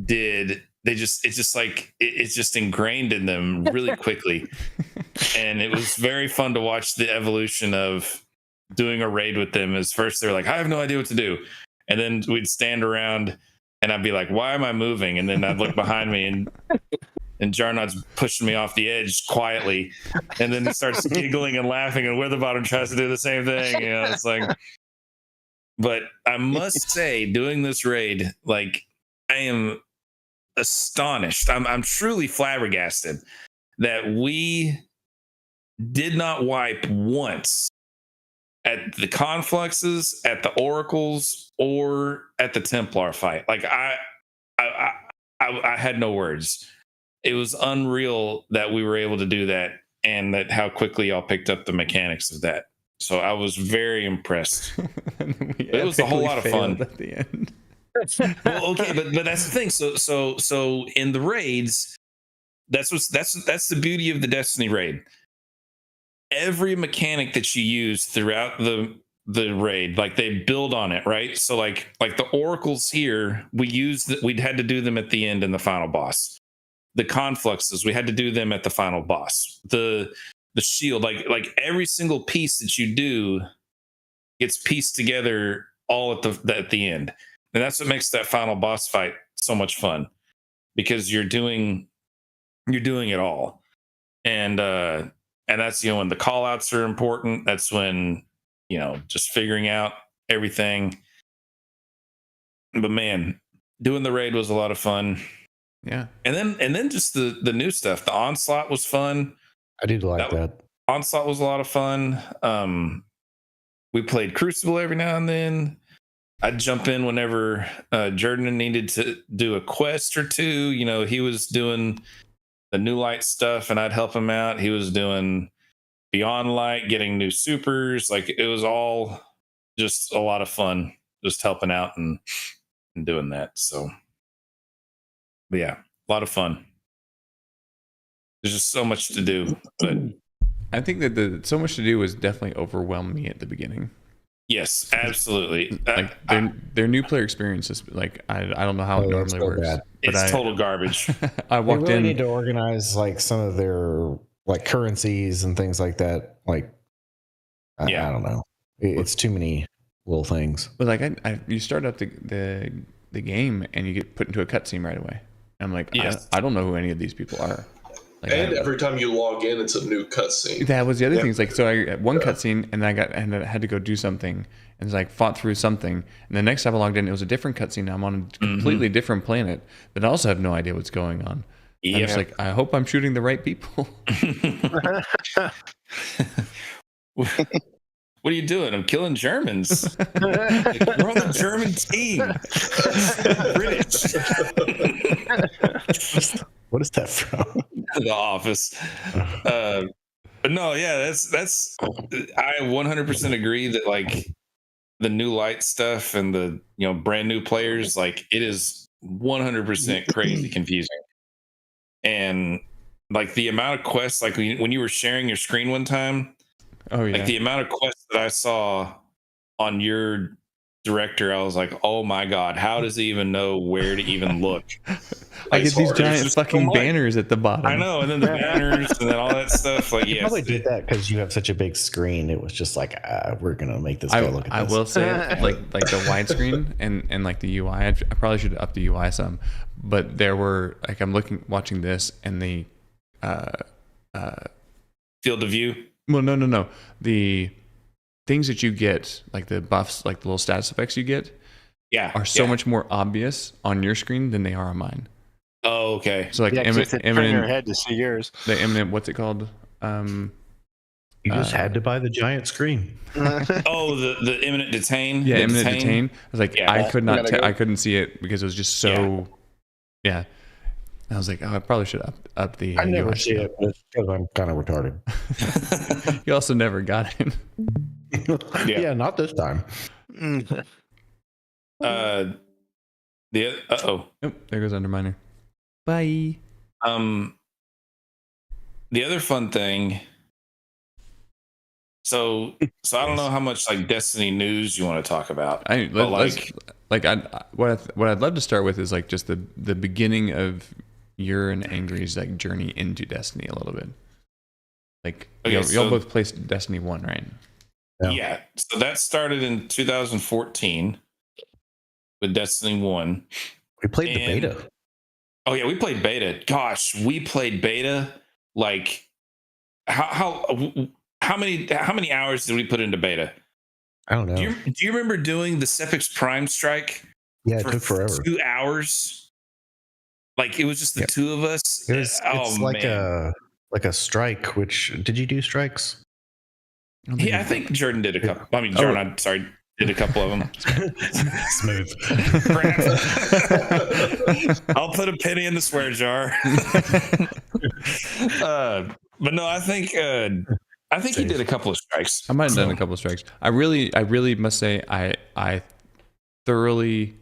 did, it's just ingrained in them really quickly. And it was very fun to watch the evolution of doing a raid with them. As first they're like, I have no idea what to do. And then we'd stand around and I'd be like, why am I moving? And then I'd look behind me and Jarnod's pushing me off the edge quietly. And then he starts giggling and laughing, and Witherbottom tries to do the same thing. You know, it's like, but I must say, doing this raid, like, I am astonished. I'm truly flabbergasted that we did not wipe once at the confluxes, at the oracles, or at the Templar fight. Like, I had no words. It was unreal that we were able to do that, and that how quickly y'all picked up the mechanics of that. So I was very impressed. It was a whole lot of fun at the end. Well, okay, but that's the thing. So in the raids, that's the beauty of the Destiny raid. Every mechanic that you use throughout the raid, like, they build on it, right? So like the oracles here, we'd had to do them at the end in the final boss. The confluxes, we had to do them at the final boss. The shield, like every single piece that you do gets pieced together all at the end. And that's what makes that final boss fight so much fun, because you're doing it all. And that's, when the call outs are important. That's when, just figuring out everything. But man, doing the raid was a lot of fun. Yeah. And then just the new stuff. The Onslaught was fun. I do like that. Onslaught was a lot of fun. We played Crucible every now and then. I'd jump in whenever Jordan needed to do a quest or two. He was doing the New Light stuff, and I'd help him out. He was doing Beyond Light, getting new supers. Like, it was all just a lot of fun, just helping out and doing that. So, but yeah, a lot of fun. There's just so much to do. But I think that so much to do was definitely overwhelmed me at the beginning. Yes, absolutely. Like, their new player experience is like, I don't know how it normally works. Bad. But it's total garbage. I walked in. Need to organize like some of their like currencies and things like that. Like, I don't know. It's too many little things. But like, you start up the game and you get put into a cutscene right away. I'm like, yes. I don't know who any of these people are. Like, and every time you log in, it's a new cutscene. That was the other thing. It's like, so I had one cutscene, and I had to go do something, and it's like fought through something. And the next time I logged in, it was a different cutscene. I'm on a completely different planet, but I also have no idea what's going on. Yeah. I'm just like, I hope I'm shooting the right people. What are you doing? I'm killing Germans. We're on the German team. British. What is that from? The Office. But no, yeah, that's. I 100% agree that, like, the New Light stuff and the brand new players, like, it is 100% crazy confusing. And like, the amount of quests, like when you were sharing your screen one time. Oh yeah. Like, the amount of quests that I saw on your director, I was like, oh my God, how does he even know where to even look? I get these giant fucking banners at the bottom. I know, and then the banners and then all that stuff. Like, you probably did that because you have such a big screen. It was just like, we're gonna make this guy look at this. I will say, like the widescreen and like the UI. I probably should up the UI some, but there were like I'm watching this and the field of view. Well, no. The things that you get, like the buffs, like the little status effects you get, are so much more obvious on your screen than they are on mine. Oh, okay. So like turn your head to see yours. The imminent, what's it called? You just had to buy the giant screen. Oh, the imminent detain. Yeah, imminent detain. I was like, I could not. I couldn't see it because it was just so. Yeah. I was like, I probably should up the. I never see it because I'm kind of retarded. You also never got it. Yeah, not this time. Nope, there goes Underminer. Bye. The other fun thing. So I don't know how much like Destiny news you want to talk about. What I'd love to start with is like just the beginning of your and Angry's like journey into Destiny a little bit. Like y'all both played Destiny 1, right? Yeah. So that started in 2014 with Destiny 1. We played the beta. Oh yeah, we played beta. Gosh, we played beta. Like how many hours did we put into beta? I don't know. Do you remember doing the Sepix Prime strike? Yeah, it took forever. 2 hours. Like it was just the two of us. It's like a strike. Which did you do strikes? I think Jordan did a couple. I mean, Jordan, did a couple of them. Smooth. I'll put a penny in the swear jar. But no, I think he did a couple of strikes. I might have done a couple of strikes. I really must say I thoroughly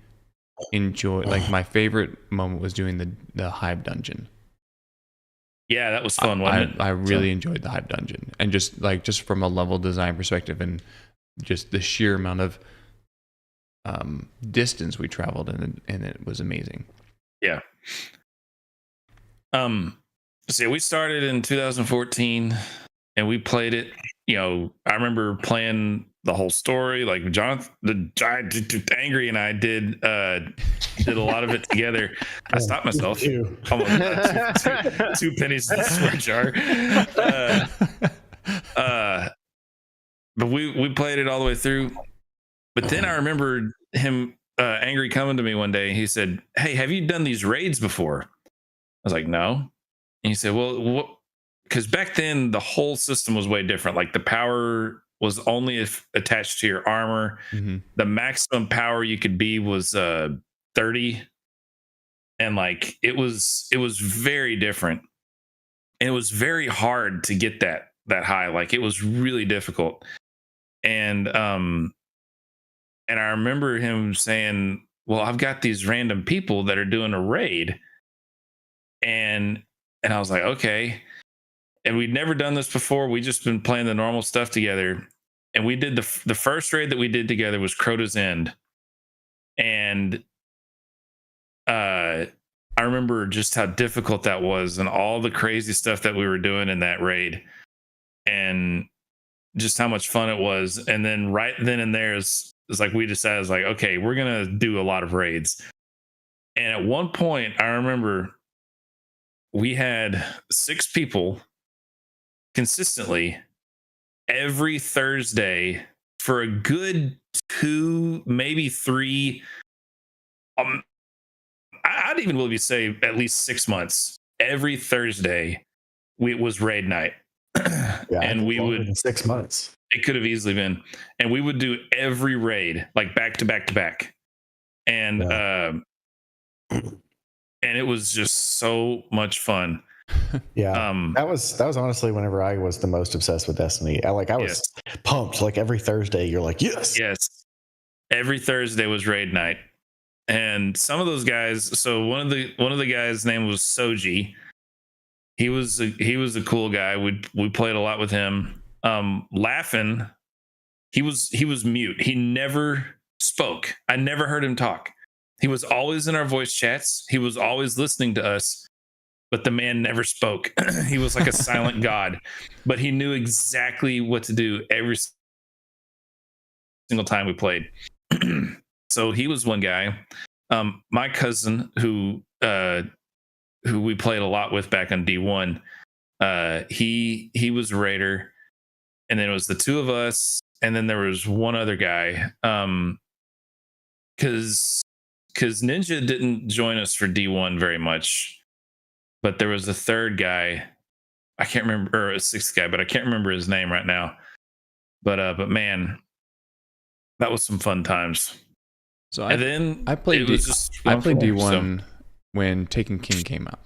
enjoy. Like my favorite moment was doing the Hive dungeon. Yeah, that was fun. Wasn't it? I really enjoyed the Hive dungeon, and just from a level design perspective, and just the sheer amount of distance we traveled, and it was amazing. Yeah. So we started in 2014, and we played it. I remember playing the whole story. Like Jonathan, the giant Angry, and I did a lot of it together. I stopped myself. Almost two pennies in the swear jar. But we played it all the way through. But then I remember him, Angry, coming to me one day. He said, "Hey, have you done these raids before?" I was like, "No." And he said, "Well, what?" Because back then the whole system was way different. Like the power was only attached to your armor. Mm-hmm. The maximum power you could be was 30, and like it was very different. And it was very hard to get that high. Like it was really difficult. And I remember him saying, "Well, I've got these random people that are doing a raid," and I was like, "Okay." And we'd never done this before. We just been playing the normal stuff together. And we did the first raid that we did together was Crota's End. And I remember just how difficult that was and all the crazy stuff that we were doing in that raid and just how much fun it was. And then right then and there is like we decided, like, okay, we're going to do a lot of raids. And at one point, I remember we had 6 people consistently every Thursday for a good 2, maybe 3. I'd even maybe say at least 6 months. Every Thursday, it was raid night, and we would 6 months. It could have easily been, and we would do every raid like back to back to back, and it was just so much fun. Yeah, that was honestly whenever I was the most obsessed with Destiny. I was pumped. Like every Thursday, you're like, yes. Every Thursday was raid night, and some of those guys. So one of the guys' name was Soji. He was a cool guy. We played a lot with him. Laughing he was mute. He never spoke. I never heard him talk. He was always in our voice chats. He was always listening to us, but the man never spoke. He was like a silent god, but he knew exactly what to do every single time we played. So he was one guy. My cousin, who we played a lot with back on D1, he was Raider, and then it was the two of us, and then there was one other guy. Because Ninja didn't join us for D1 very much, but there was a third guy. I can't remember, or a sixth guy, but I can't remember his name right now. But man, that was some fun times. So I played D1 when Taken King came out.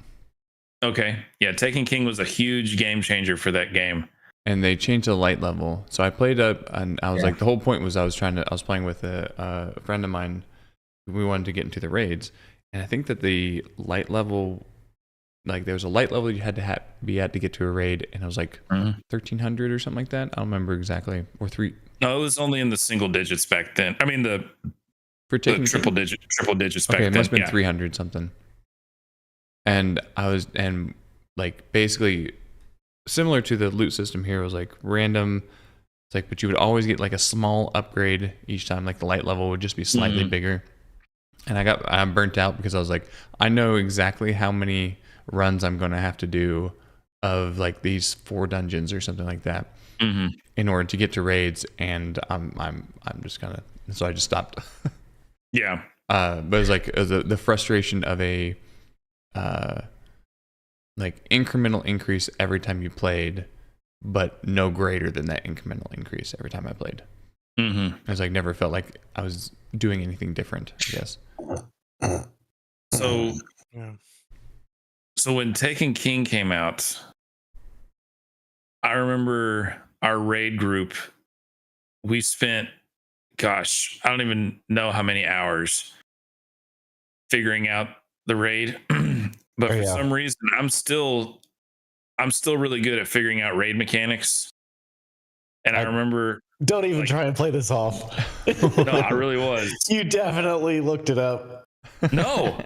Okay, yeah, Taken King was a huge game changer for that game. And they changed the light level. So I played up, and I was like, the whole point was I was playing with a friend of mine. We wanted to get into the raids, and I think that the light level, like there was a light level you had to be at to get to a raid, and it was like 1,300 or something like that. I don't remember exactly, or 3. No, it was only in the single digits back then. I mean the triple digits back then. Okay, it must have been 300 something. And like basically similar to the loot system here, it was like random. It's like, but you would always get like a small upgrade each time. Like the light level would just be slightly bigger. And I'm burnt out because I was like, I know exactly how many runs I'm going to have to do of like these 4 dungeons or something like that in order to get to raids. And I'm just kind of, so I just stopped. Yeah. But it was like the frustration of a like incremental increase every time you played, but no greater than that incremental increase every time I played. I was like, never felt like I was doing anything different, I guess. So when Taken King came out, I remember our raid group, we spent, gosh, I don't even know how many hours figuring out the raid. But for some reason, I'm still really good at figuring out raid mechanics. And I remember, don't even try and play this off. No, I really was. You definitely looked it up. No.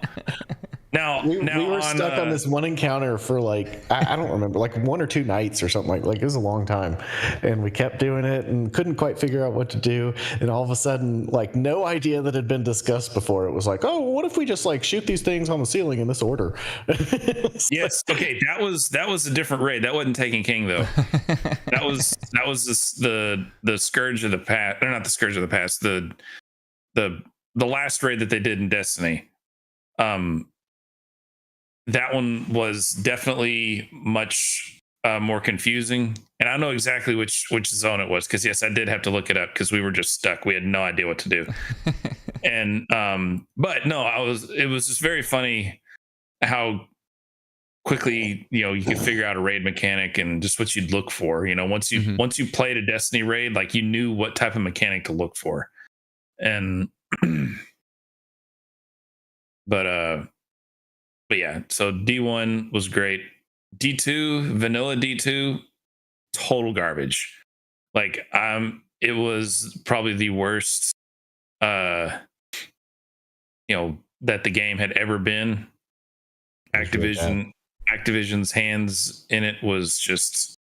Now we were stuck on this one encounter for like I don't remember, like 1 or 2 nights or something like it was a long time, and we kept doing it and couldn't quite figure out what to do. And all of a sudden, like no idea that had been discussed before, it was like, oh, what if we just like shoot these things on the ceiling in this order? Yes. Okay, that was a different raid. That wasn't Taken King though. that was the Scourge of the Past, or not the Scourge of the Past, the last raid that they did in Destiny. That one was definitely much more confusing, and I know exactly which zone it was, because yes, I did have to look it up because we were just stuck. We had no idea what to do. And but no, it was just very funny how quickly you could figure out a raid mechanic and just what you'd look for. Once you played a Destiny raid, like you knew what type of mechanic to look for. And but yeah, so D1 was great. D2, vanilla D2, total garbage. Like it was probably the worst that the game had ever been. Activision's hands in it was just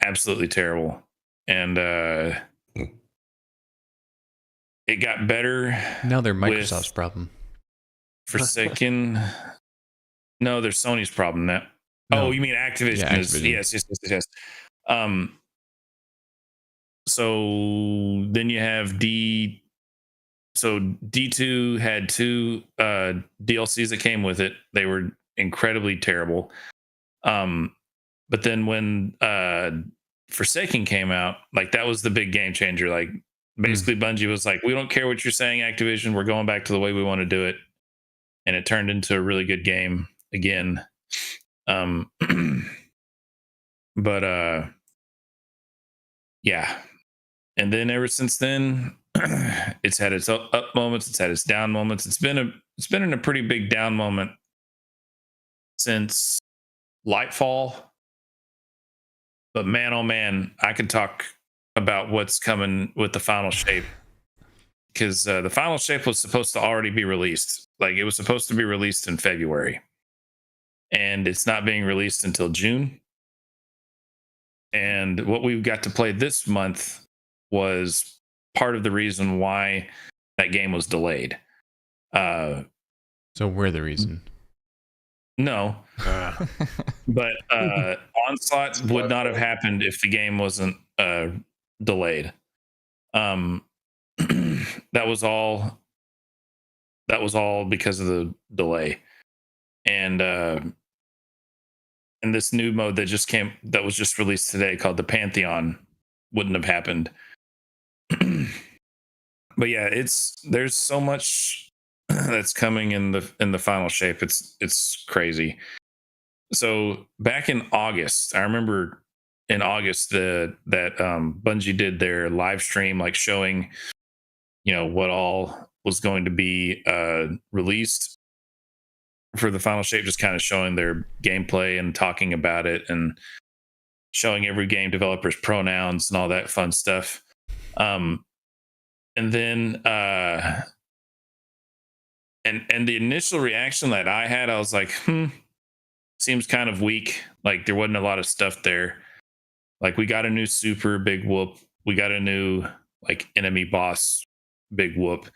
absolutely terrible. And it got better. Now they're Microsoft's problem. Forsaken. No, they're Sony's problem. That. No. Oh, you mean Activision? Yeah, Activision. Yes. So then you have D. So D2 had 2 DLCs that came with it. They were incredibly terrible. But then when Forsaken came out, like that was the big game changer. Like basically Bungie was like, we don't care what you're saying, Activision. We're going back to the way we want to do it. And it turned into a really good game again. But yeah. And then ever since then, it's had its up moments, it's had its down moments. It's been in a pretty big down moment since Lightfall. But man, oh man, I could talk about what's coming with the final shape, because the final shape was supposed to already be released. Like, it was supposed to be released in February, and it's not being released until June. And what we got to play this month was part of the reason why that game was delayed. So we're the reason. No. But Onslaught would not have happened if the game wasn't delayed. That was all because of the delay. And this new mode that was just released today called the Pantheon wouldn't have happened. But yeah, there's so much that's coming in the final shape. It's crazy. So back in August, I remember in August that Bungie did their live stream, like showing, what all was going to be released for the final shape, just kind of showing their gameplay and talking about it and showing every game developer's pronouns and all that fun stuff. And then and the initial reaction that I had, I was like, seems kind of weak. Like, there wasn't a lot of stuff there. Like, we got a new super big whoop. We got a new enemy boss big whoop.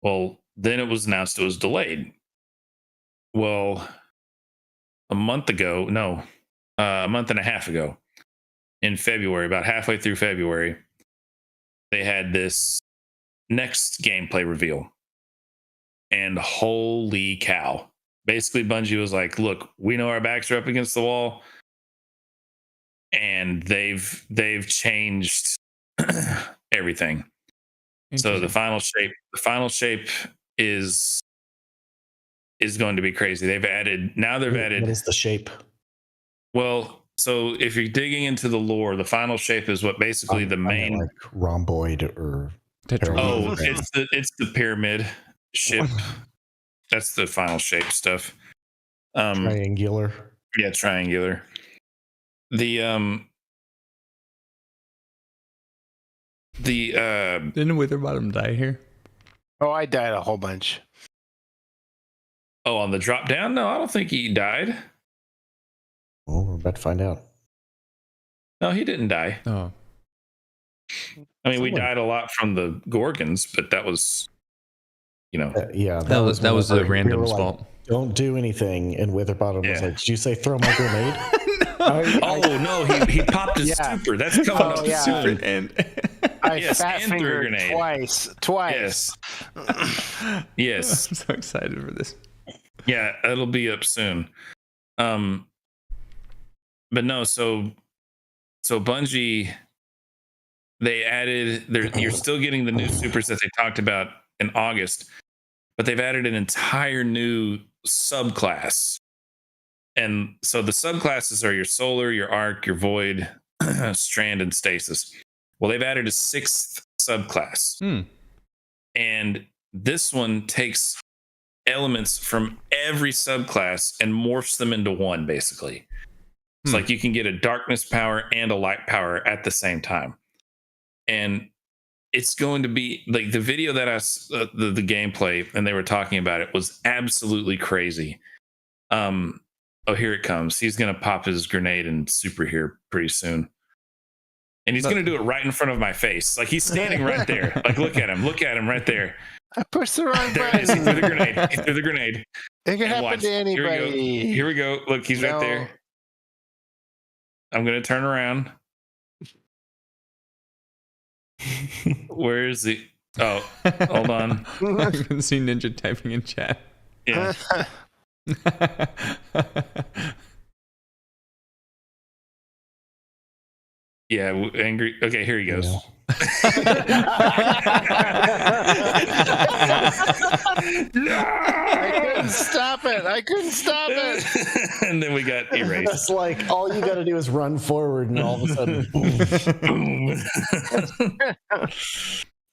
Well, then it was announced it was delayed. Well, a month and a half ago, in February, about halfway through February, they had this next gameplay reveal. And holy cow. Basically, Bungie was like, look, we know our backs are up against the wall. And they've changed everything. So the final shape is going to be crazy. They've added. What is the shape? Well, so if you're digging into the lore, the final shape is what basically the main, like rhomboid or tetrahedral. It's the pyramid ship. That's the final shape stuff. Triangular. Yeah, triangular. Didn't Witherbottom die here? Oh, I died a whole bunch. Oh, on the drop down? No, I don't think he died. Well, we're about to find out. No, he didn't die. Oh. I mean, we died a lot from the Gorgons, but that was, that was the random's fault. Don't do anything, and Witherbottom was like, "Did you say throw my grenade?" No, he popped his super. That's coming up soon. And I fat fingered twice. Yes. I'm so excited for this. Yeah, it'll be up soon. But no, so Bungie, they added. You're still getting the new supers that they talked about in August, but they've added an entire new subclass. And so the subclasses are your solar, your arc, your void, strand, and stasis. Well, they've added a 6th subclass. And this one takes elements from every subclass and morphs them into one, basically. It's like you can get a darkness power and a light power at the same time. And it's going to be like the video that the gameplay, and they were talking about it, was absolutely crazy. Oh, here it comes. He's going to pop his grenade and super here pretty soon. And he's going to do it right in front of my face. Like, he's standing right there. Like, look at him right there. I pushed the wrong button. He threw the grenade. It can happen to anybody. Here we go. Look, he's right there. I'm going to turn around. Where is he? Oh, hold on. I can see Ninja typing in chat. Yeah. Yeah, angry. Okay, here he goes. Yeah. I couldn't stop it. And then we got erased. It's like all you got to do is run forward, and all of a sudden, boom.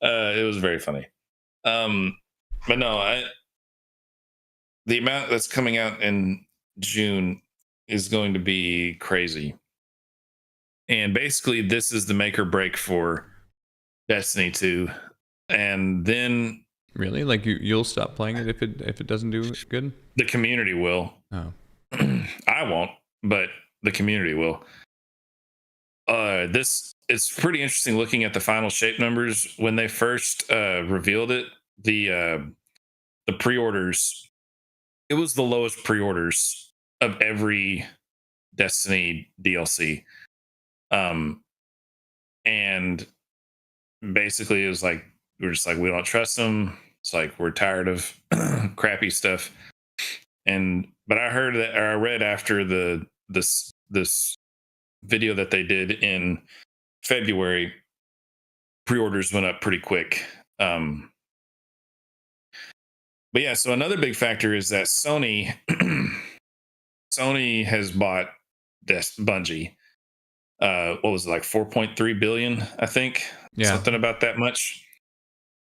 It was very funny. But no, the amount that's coming out in June is going to be crazy. And basically, this is the make or break for Destiny 2. And then, really, like you'll stop playing it if it doesn't do good. The community will. Oh, I won't, but the community will. It's pretty interesting looking at the final shape numbers when they first revealed it. The pre-orders, it was the lowest pre-orders of every Destiny DLC. And basically it was like, we're just like, we don't trust them. It's like, we're tired of crappy stuff. But I heard that, or I read after this video that they did in February, pre-orders went up pretty quick. But yeah, so another big factor is that Sony has bought Bungie. What was it, like 4.3 billion, I think? Yeah. Something about that much.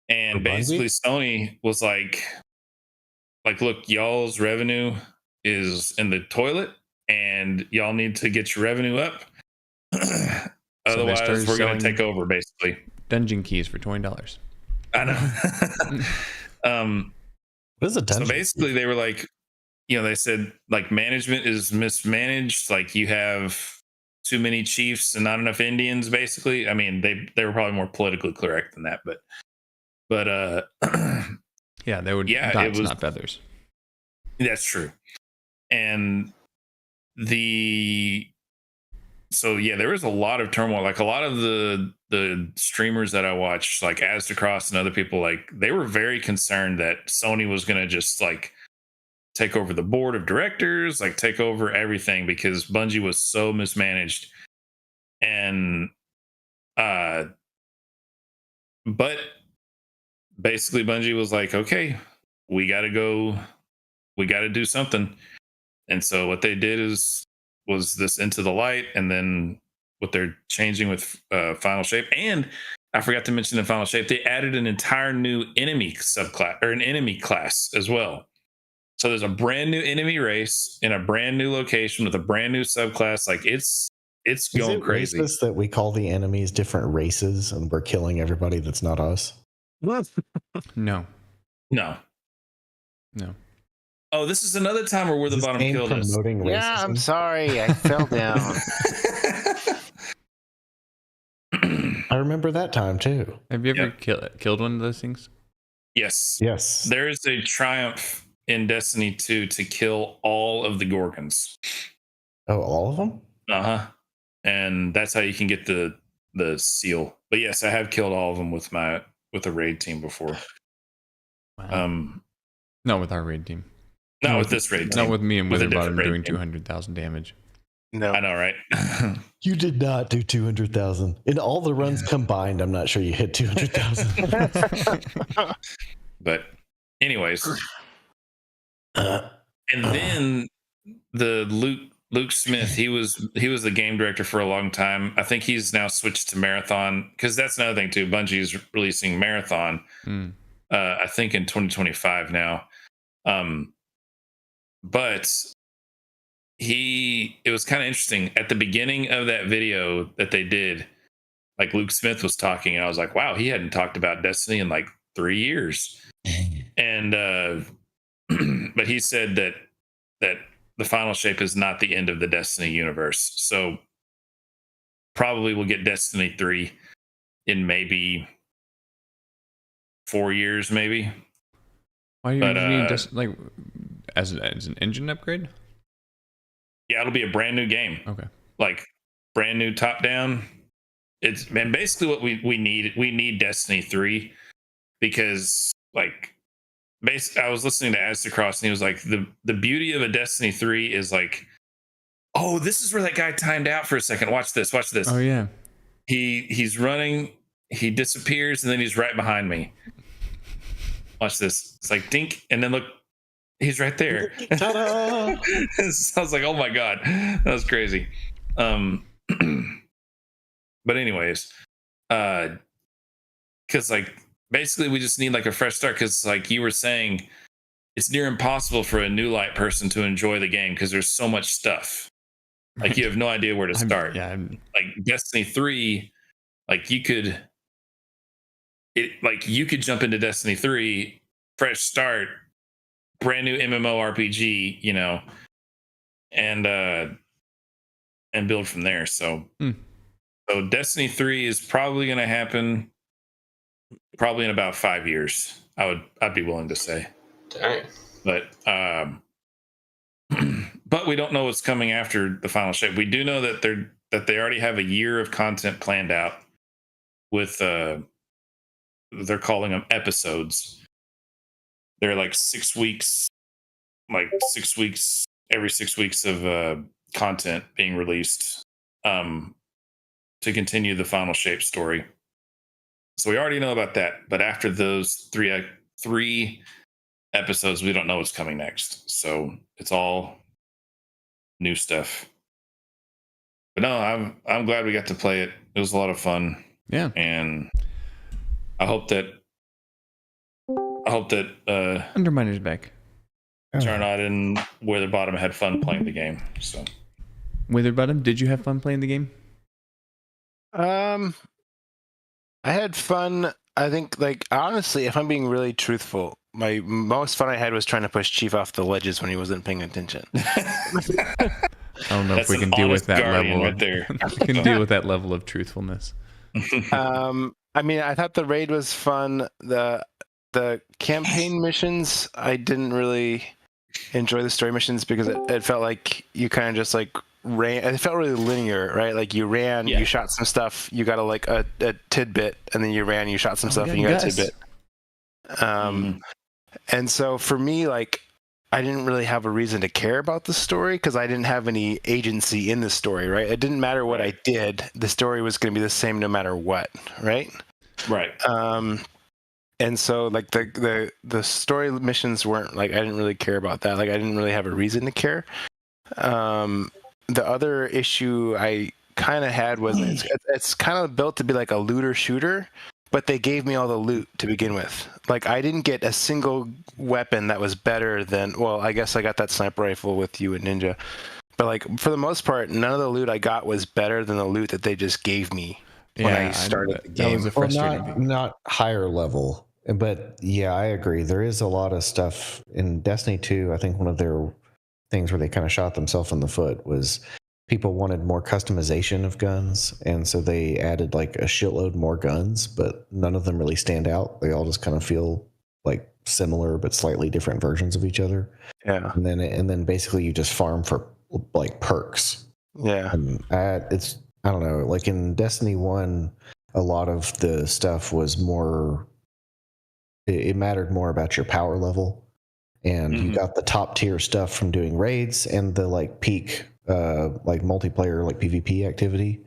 And For basically Bungie? Sony was like, look, y'all's revenue is in the toilet and y'all need to get your revenue up. Otherwise, we're going to take over, basically. Dungeon keys for $20. I know. What is a dungeon? So basically, they were like, they said, like, management is mismanaged. Like, you have too many chiefs and not enough Indians, basically. I mean, they were probably more politically correct than that, but yeah, they would. Yeah, dots, it was not feathers. That's true. And so yeah, there was a lot of turmoil. Like a lot of the streamers that I watched, like Asdacross and other people, like they were very concerned that Sony was going to just like take over the board of directors, like take over everything, because Bungie was so mismanaged. And but basically Bungie was like, okay, we got to do something. And so what they did was this Into the Light, and then what they're changing with Final Shape. And I forgot to mention in Final Shape, they added an entire new enemy subclass, or an enemy class as well. So there's a brand new enemy race in a brand new location with a brand new subclass. Like it's going crazy. Is it racist that we call the enemies different races and we're killing everybody that's not us? No. Oh, this is another time where we're the bottom killed us. Yeah, I'm sorry. I fell down. I remember that time too. Have you ever killed one of those things? Yes. Yes. There is a triumph in Destiny 2 to kill all of the Gorgons. Oh, all of them? Uh-huh. And that's how you can get the seal. But yes, I have killed all of them with a raid team before. Wow. Not with our raid team. Not with this raid team. Not with me and Witherbottom doing team. 200,000 damage. No. I know, right? You did not do 200,000. In all the runs combined, I'm not sure you hit 200,000. But anyways. And then the Luke Smith, he was the game director for a long time. I think he's now switched to Marathon, because that's another thing too. Bungie's releasing Marathon, I think in 2025 now. But it was kind of interesting at the beginning of that video that they did. Like Luke Smith was talking, and I was like, wow, he hadn't talked about Destiny in like 3 years. And but he said that the Final Shape is not the end of the Destiny universe. So probably we'll get Destiny 3 in maybe 4 years, maybe. Why do you need like as an engine upgrade? Yeah, it'll be a brand new game. Okay. Like brand new top down. It's basically what we need. We need Destiny 3 because like I was listening to Asdacross, and he was like, the beauty of a Destiny 3 is like, oh, this is where that guy timed out for a second. Watch this. Oh yeah. He's running, he disappears, and then he's right behind me. Watch this. It's like dink, and then look, he's right there. Ta-da! So I was like, oh my god, that was crazy. But anyways, because like basically we just need like a fresh start, because like you were saying, it's near impossible for a new light person to enjoy the game because there's so much stuff. Like you have no idea where to start. Like Destiny 3, like you could jump into Destiny 3, fresh start, brand new MMORPG, you know, and build from there. So so Destiny 3 is probably going to happen probably in about 5 years. I'd be willing to say. Dang. But but we don't know what's coming after the final shape. We do know that they already have a year of content planned out with they're calling them episodes. They're like 6 weeks, every 6 weeks of content being released to continue the final shape story. So we already know about that, but after those three episodes, we don't know what's coming next. So it's all new stuff. But no, I'm glad we got to play it. It was a lot of fun. Yeah. And I hope that Underminer's back. Charnot and Witherbottom had fun playing the game. So Witherbottom, did you have fun playing the game? I had fun. I think, like, honestly, if I'm being really truthful, my most fun I had was trying to push Chief off the ledges when he wasn't paying attention. I don't know if we can deal with that level right there. We can deal with that level of truthfulness. I mean, I thought the raid was fun. The campaign missions, I didn't really enjoy the story missions because it felt like you kind of just like ran. It felt really linear, right? Like you ran, you shot some stuff, you got a tidbit, and then you ran, you shot some stuff, and you got a tidbit. And so for me, like, I didn't really have a reason to care about the story because I didn't have any agency in the story, right? It didn't matter what I did; the story was going to be the same no matter what, right? Right. And so, like, the story missions weren't, like, I didn't really care about that. Like, I didn't really have a reason to care. The other issue I kind of had was it's kind of built to be like a looter shooter, but they gave me all the loot to begin with. Like, I didn't get a single weapon that was better than, well, I guess I got that sniper rifle with you and Ninja. But, like, for the most part, none of the loot I got was better than the loot that they just gave me when I started the game. That was a frustrating thing. Not higher level, but yeah, I agree. There is a lot of stuff in Destiny 2. I think one of their things where they kind of shot themselves in the foot was people wanted more customization of guns, and so they added like a shitload more guns, but none of them really stand out. They all just kind of feel like similar but slightly different versions of each other. Yeah. And then basically you just farm for like perks. Yeah. And it's, I don't know, like in Destiny 1, a lot of the stuff was more, it mattered more about your power level. And you got the top tier stuff from doing raids and the like peak like multiplayer, like PvP activity.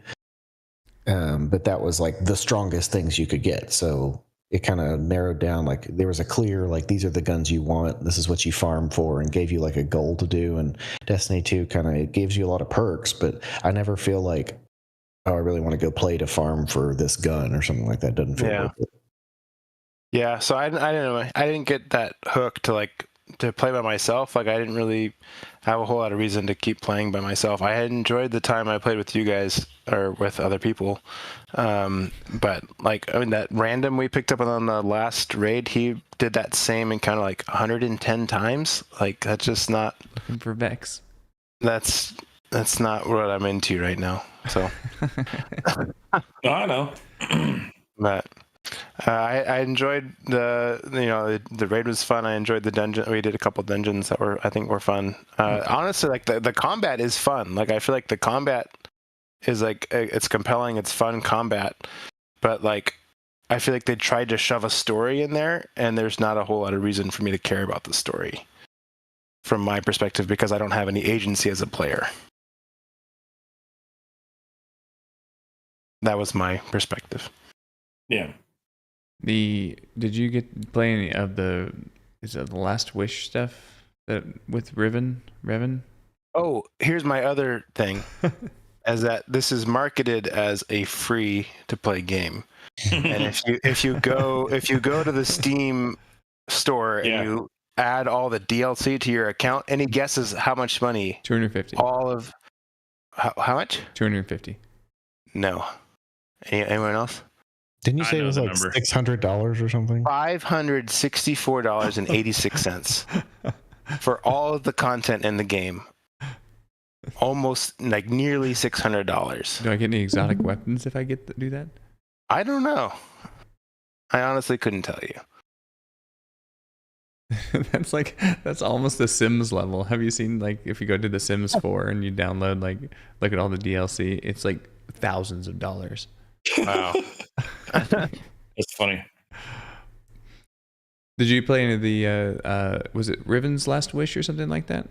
But that was like the strongest things you could get. So it kind of narrowed down, like there was a clear, like these are the guns you want. This is what you farm for, and gave you like a goal to do. And Destiny 2 kind of gives you a lot of perks, but I never feel like, oh, I really want to go play to farm for this gun or something like that. Doesn't feel like it. Yeah. So I don't know. I didn't get that hook to play by myself. Like, I didn't really have a whole lot of reason to keep playing by myself. I had enjoyed the time I played with you guys or with other people. But like, I mean, that random we picked up on the last raid, he did that same encounter like 110 times. Like, that's just not looking for Vex. That's not what I'm into right now. So I know. But I enjoyed the raid was fun. I enjoyed the dungeon. We did a couple dungeons that I think were fun. Honestly, like the combat is fun. Like, I feel like the combat is like, it's compelling. It's fun combat, but like, I feel like they tried to shove a story in there, and there's not a whole lot of reason for me to care about the story from my perspective because I don't have any agency as a player. That was my perspective. Yeah. Did you get play any of the Last Wish stuff that with Revan? Oh, here's my other thing, as that this is marketed as a free to play game, and if you go to the Steam store and you add all the DLC to your account, any guesses how much money? $250. How much? 250. No. Anyone else? Didn't you say it was like $600 or something? $564.86 for all of the content in the game. Almost like nearly $600. Do I get any exotic weapons if I get to do that? I don't know. I honestly couldn't tell you. That's almost the Sims level. Have you seen, like, if you go to the Sims 4 and you download, like, look at all the DLC, it's like thousands of dollars. Wow. That's funny. Did you play any of the was it Riven's Last Wish or something like that?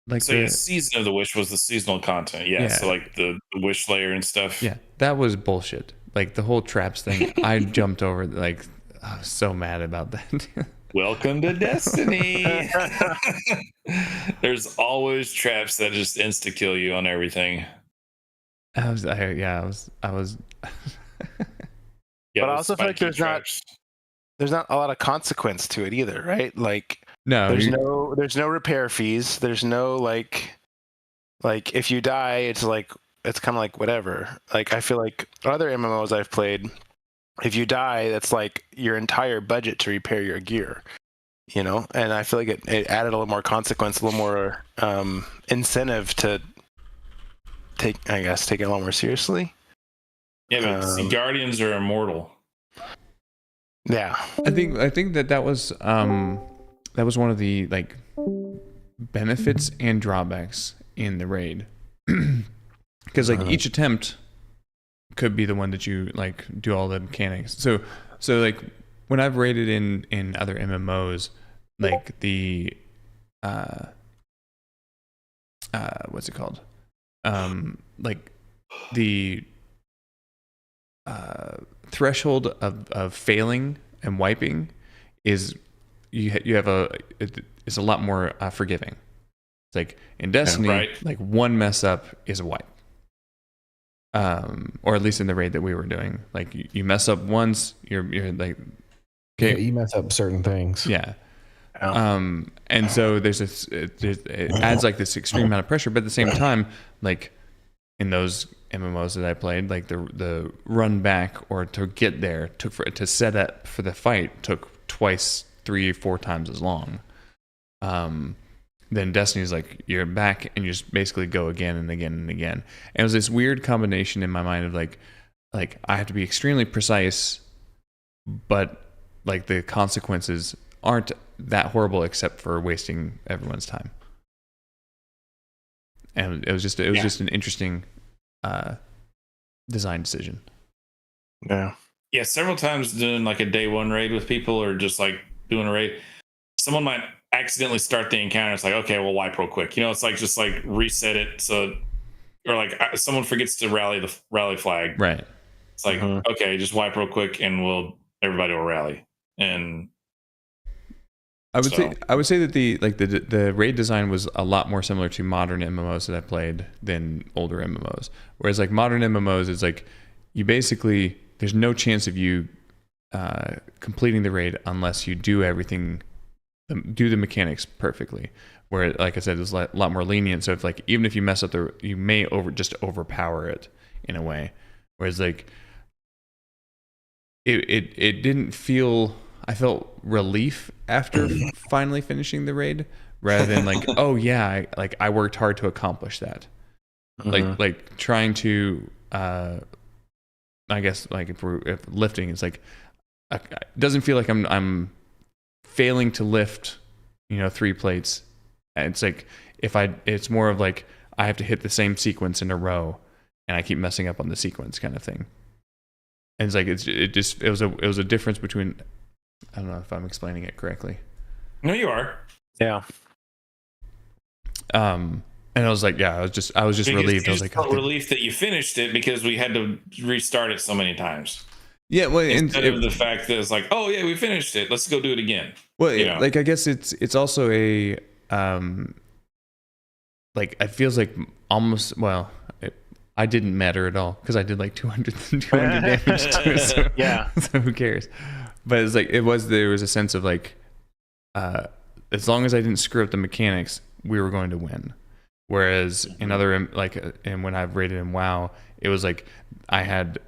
Like, so yeah, Season of the Wish was the seasonal content. Yeah. So like the wish layer and stuff. Yeah, that was bullshit. Like the whole traps thing, I jumped over. Like, I was so mad about that. Welcome to Destiny. There's always traps that just insta kill you on everything. I was. Yeah, but I also feel like there's not a lot of consequence to it either, right? Like, no, there's no repair fees. There's no like if you die, it's kind of like whatever. Like, I feel like other MMOs I've played, if you die, that's like your entire budget to repair your gear, you know? And I feel like it added a little more consequence, a little more incentive to take it a little more seriously. Yeah, but Guardians are immortal. Yeah. I think that was one of the, like, benefits and drawbacks in the raid. Because, like, each attempt could be the one that you, like, do all the mechanics. So like, when I've raided in other MMOs, like the what's it called? Like the threshold of failing and wiping is it's a lot more forgiving. It's like in Destiny, like one mess up is a wipe. Or at least in the raid that we were doing, like you mess up once, you're like, okay, yeah, you mess up certain things. Yeah. And so there's this, it adds like this extreme amount of pressure, but at the same time, like in those MMOs that I played, like the run back or to get there to set up for the fight took twice, 3 or 4 times as long. Then Destiny's like, you're back and you just basically go again and again and again. And it was this weird combination in my mind of like I have to be extremely precise, but like the consequences aren't that horrible except for wasting everyone's time. And it was just an interesting design decision. Yeah. Yeah, several times doing like a day one raid with people or just like doing a raid, someone might accidentally start the encounter. It's like, okay, we'll wipe real quick. You know, it's like just like reset it. So, or like someone forgets to rally the rally flag. Right. It's like, okay, just wipe real quick and everybody will rally. And I would say that the raid design was a lot more similar to modern MMOs that I played than older MMOs. Whereas like modern MMOs, it's like you basically, there's no chance of you completing the raid unless you do everything, do the mechanics perfectly. Where, like I said, it's a lot more lenient. So if like, even if you mess up you may just overpower it in a way. Whereas like it didn't feel, I felt relief after finally finishing the raid rather than like, oh yeah, I worked hard to accomplish that. Like trying to I guess like if lifting, it's like it doesn't feel like I'm failing to lift, 3 plates. And it's like it's more of like I have to hit the same sequence in a row and I keep messing up on the sequence kind of thing. And it's like it was a difference between, I don't know if I'm explaining it correctly. No, you are. Yeah. And I was like, yeah, I was just relieved. I was like, relief that you finished it because we had to restart it so many times. Yeah, well, instead of the fact that it's like, oh yeah, we finished it, let's go do it again. Well, like I guess it's also a like it feels like almost, I didn't matter at all because I did like 200 damage to it. So, yeah. So who cares? But it's like there was a sense of like as long as I didn't screw up the mechanics, we were going to win. Whereas in other and when I've raided in WoW, it was like I had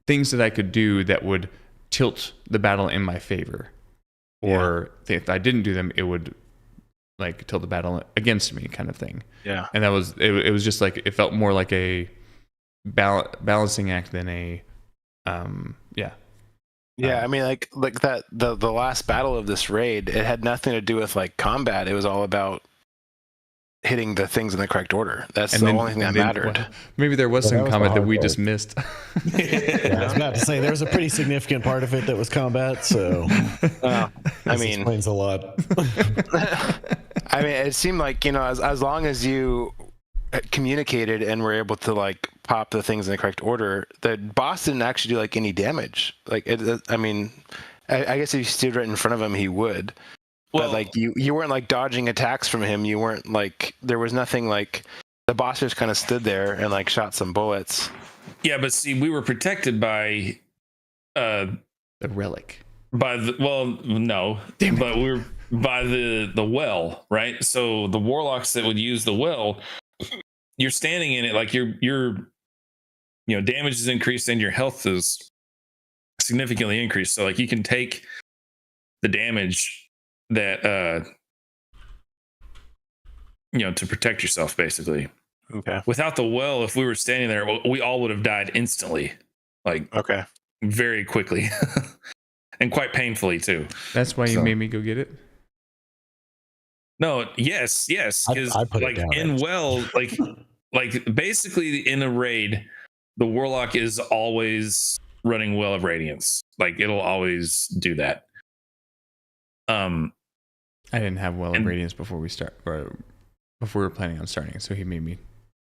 things that I could do that would tilt the battle in my favor, or if I didn't do them, it would like tilt the battle against me, kind of thing. Yeah, and that was it was just like it felt more like a balancing act than a I mean, like that the last battle of this raid, it had nothing to do with like combat. It was all about hitting the things in the correct order. That's the only thing that mattered. Well, maybe there was some combat that we just missed. I was about to say there was a pretty significant part of it that was combat, so I mean, explains a lot. I mean, it seemed like, you know, as long as you communicated and were able to like pop the things in the correct order, the boss didn't actually do like any damage. Like, I mean, I guess if you stood right in front of him, he would. Well, but like you weren't like dodging attacks from him. You weren't like, there was nothing like, the boss just kind of stood there and like shot some bullets. Yeah, but see, we were protected by the relic. But we were by the well, right? So the warlocks that would use the well, you're standing in it, like your damage is increased and your health is significantly increased. So like you can take the damage that to protect yourself, basically. Okay. Without the well, if we were standing there, we all would have died instantly, like very quickly, and quite painfully too. That's why you made me go get it. No, yes, because like in well, like basically in a raid, the warlock is always running Well of Radiance. Like it'll always do that. I didn't have Well of Radiance before we were planning on starting, so he made me.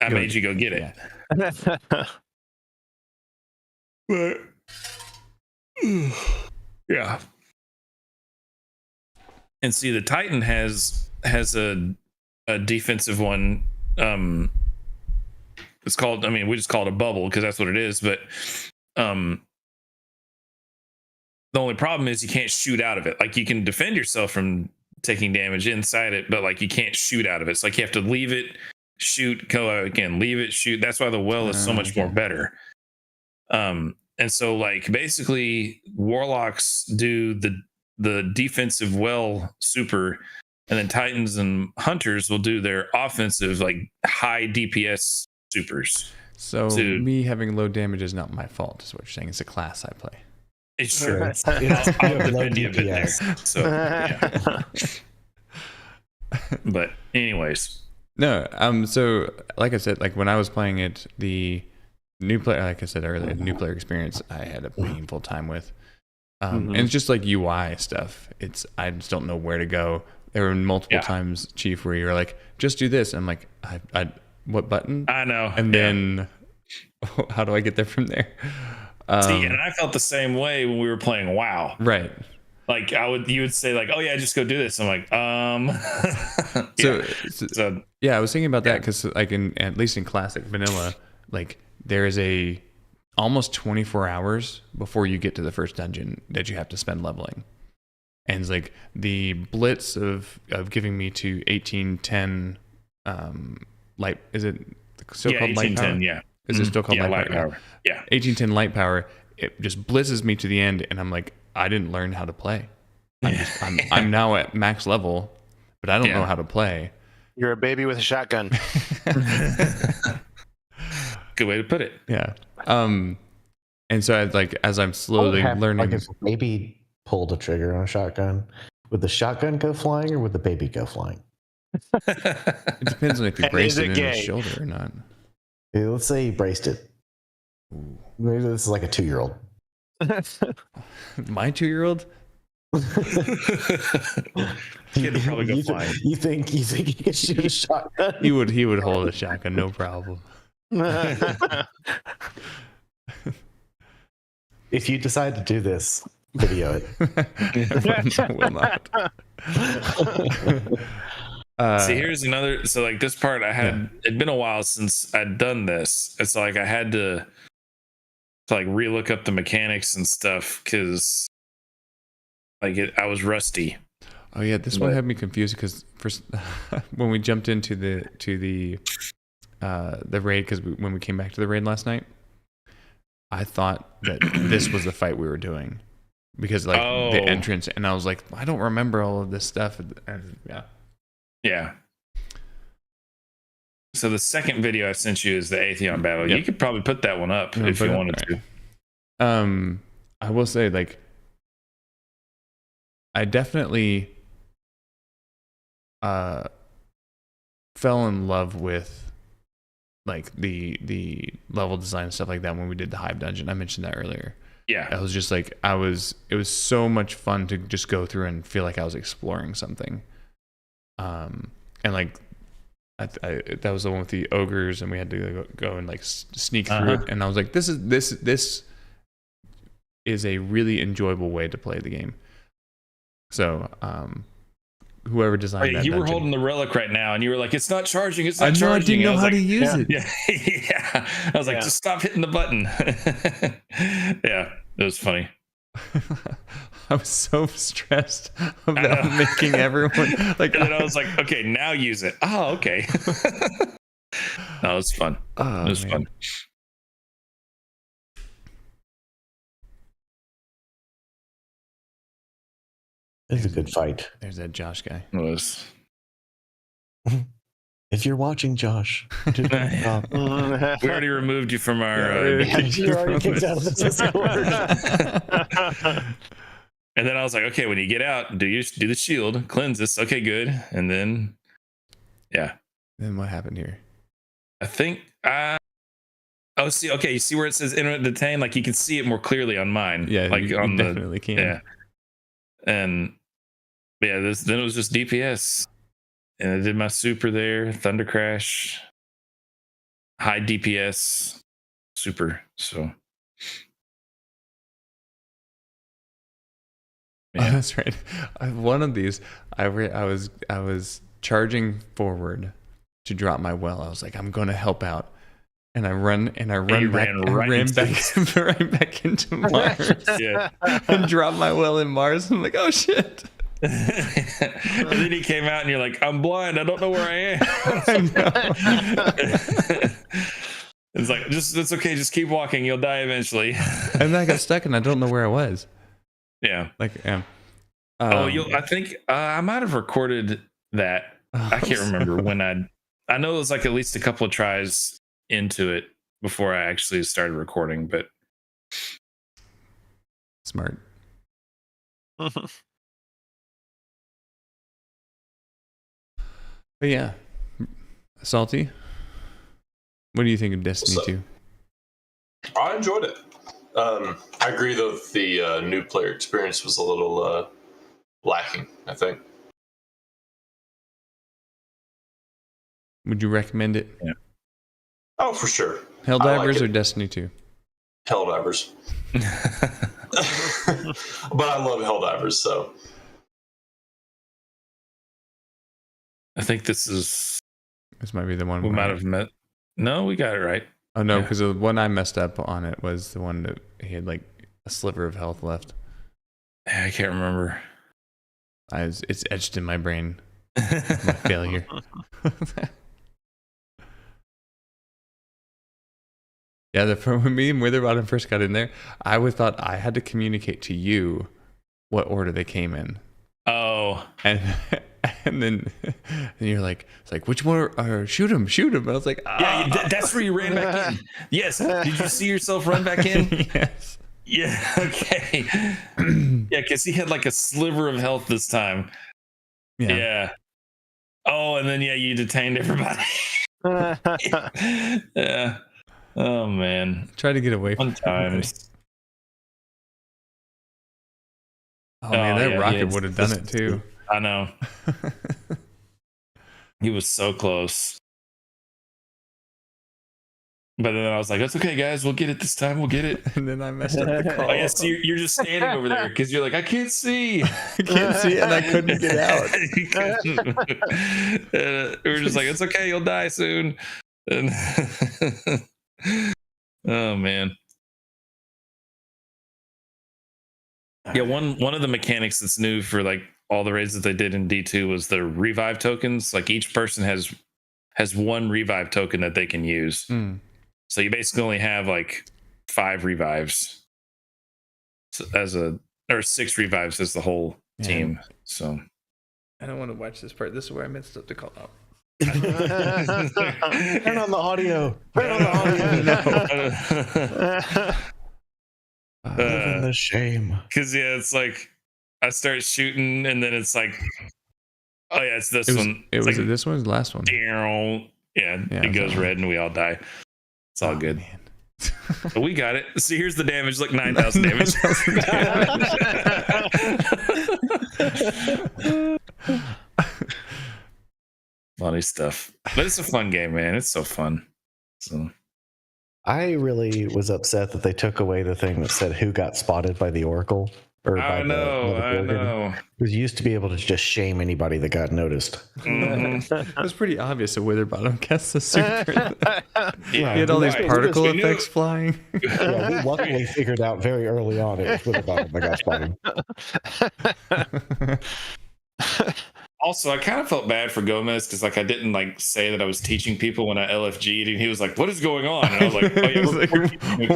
I made you go get it. But yeah. And see, the Titan has a defensive one. It's called, I mean, we just call it a bubble because that's what it is. But the only problem is you can't shoot out of it. Like you can defend yourself from taking damage inside it, but like you can't shoot out of it. It's like you have to leave it, shoot, go out again, leave it, shoot. That's why the well is so much more better. And so like basically warlocks do the defensive well super, and then Titans and Hunters will do their offensive like high DPS supers. So me having low damage is not my fault, is what you're saying. It's a class I play. It's true. I'll defend you a bit there. So, yeah. But anyways. No, so like I said, like when I was playing it, the new player, like I said earlier, the new player experience I had a painful time with. And it's just like UI stuff. I just don't know where to go. There were multiple times, Chief, where you're like, just do this. I'm like, I what button? I know. And then how do I get there from there? See, and I felt the same way when we were playing WoW. Right. Like you would say like, oh yeah, just go do this. I'm like, So I was thinking about that because like at least in classic vanilla, like there is almost 24 hours before you get to the first dungeon that you have to spend leveling. And it's like the blitz of giving me to 1810 light, is it still called light power? 1810, yeah. Is it still called light power? Yeah. 1810 light power, it just blitzes me to the end, and I'm like, I didn't learn how to play. I'm now at max level, but I don't know how to play. You're a baby with a shotgun. Good way to put it. Yeah. And so as I'm slowly learning, like if a baby pulled a trigger on a shotgun, would the shotgun go flying or would the baby go flying? It depends on if you brace it in the shoulder or not. Okay, let's say you braced it. Ooh. Maybe this is like a 2-year-old. My 2-year-old? Kid would probably go flying. You think he could shoot a shotgun? He would hold a shotgun, no problem. If you decide to do this, video it. I will not. See, here's another. So, like this part, it'd been a while since I'd done this. It's like I had to like relook up the mechanics and stuff because, like, I was rusty. Oh yeah, this one had me confused because first when we jumped into the raid, because when we came back to the raid last night, I thought that this was the fight we were doing because the entrance, and I was like, I don't remember all of this stuff. And yeah. So the second video I sent you is the Atheon battle. Yep. You could probably put that one up if you wanted to. I will say, like, I definitely fell in love with like the level design and stuff like that when we did the Hive dungeon. I mentioned that earlier. Yeah, I was just like, it was so much fun to just go through and feel like I was exploring something. And like that was the one with the ogres, and we had to go and like sneak through it. And I was like, this is a really enjoyable way to play the game. So, whoever designed that, you were holding the relic right now, and you were like, "It's not charging. It's not charging." I didn't know how to use it. Yeah. I was like, "Just stop hitting the button." Yeah, it was funny. I was so stressed about making everyone like. And then I was like, "Okay, now use it." Oh, okay. That was fun. It was fun. It's a good fight. There's that Josh guy. It was. If you're watching, Josh, we already removed you from our. You already kicked out of the Discord. And then I was like, okay, when you get out, do the shield, cleanse this. Okay, good. And then, yeah. Then what happened here? I think. See. Okay, you see where it says internet detain? Like you can see it more clearly on mine. Yeah, like you definitely can. Yeah. And yeah, then it was just DPS. And I did my super there, Thunder Crash, high DPS, super. So yeah. Oh, that's right. One of these, I was charging forward to drop my well. I was like, I'm going to help out, and I ran back into Mars. Yeah, and dropped my well in Mars. I'm like, oh shit. And then he came out and you're like, I'm blind, I don't know where I am. I know. It's like, it's okay, just keep walking, you'll die eventually. And then I got stuck and I don't know where I was. Yeah. Like I think I might have recorded that. I can't remember when I know it was like at least a couple of tries into it before I actually started recording, but smart. But yeah, Salty, what do you think of Destiny 2? I enjoyed it. I agree, though, the new player experience was a little lacking, I think. Would you recommend it? Yeah. Oh, for sure. Helldivers or Destiny 2? Helldivers. But I love Helldivers, so. I think this might be the one we might have met. No, we got it right. Oh no, because the one I messed up on it was the one that he had like a sliver of health left. I can't remember. It's etched in my brain. My failure. Yeah, when me and Witherbottom first got in there, I thought I had to communicate to you what order they came in. Oh, and then you're like, it's like, which one? Or shoot him! I was like, yeah, that's where you ran back in. Yes. Did you see yourself run back in? Yes. Yeah. Okay. Yeah, because he had like a sliver of health this time. Yeah. Oh, and then you detained everybody. Yeah. Oh man. Try to get away from times. Oh man, that rocket would have done it too. I know. He was so close. But then I was like, that's okay, guys. We'll get it this time. We'll get it. And then I messed up the call. Oh, yeah, so you're just standing over there because you're like, I can't see. I can't see, and I couldn't get out. We were just like, it's okay. You'll die soon. And oh, man. Yeah, one of the mechanics that's new for like all the raids that they did in D2 was the revive tokens. Like each person has one revive token that they can use. So you basically only have like 5 revives or 6 revives as the whole team. So I don't want to watch this part. This is where I messed up to call out. Turn on the audio. Turn on the audio. Living the shame. Because it's like I start shooting and then it's like, oh yeah, it's this one. It was like, this one, the last one. Yeah, it goes red and we all die. It's all good. Man. But we got it. See, here's the damage, like 9,000 damage. Funny stuff. But it's a fun game, man. It's so fun. So I really was upset that they took away the thing that said who got spotted by the Oracle. I know. It was used to be able to just shame anybody that got noticed. It was pretty obvious that Witherbottom cast the super. He Yeah, had all these particle effects flying. Yeah, we luckily figured out very early on it was Witherbottom that got spotted. Also, I kind of felt bad for Gomez because like I didn't like say that I was teaching people when I LFG'd, and he was like, "What is going on?" And I was like, "Oh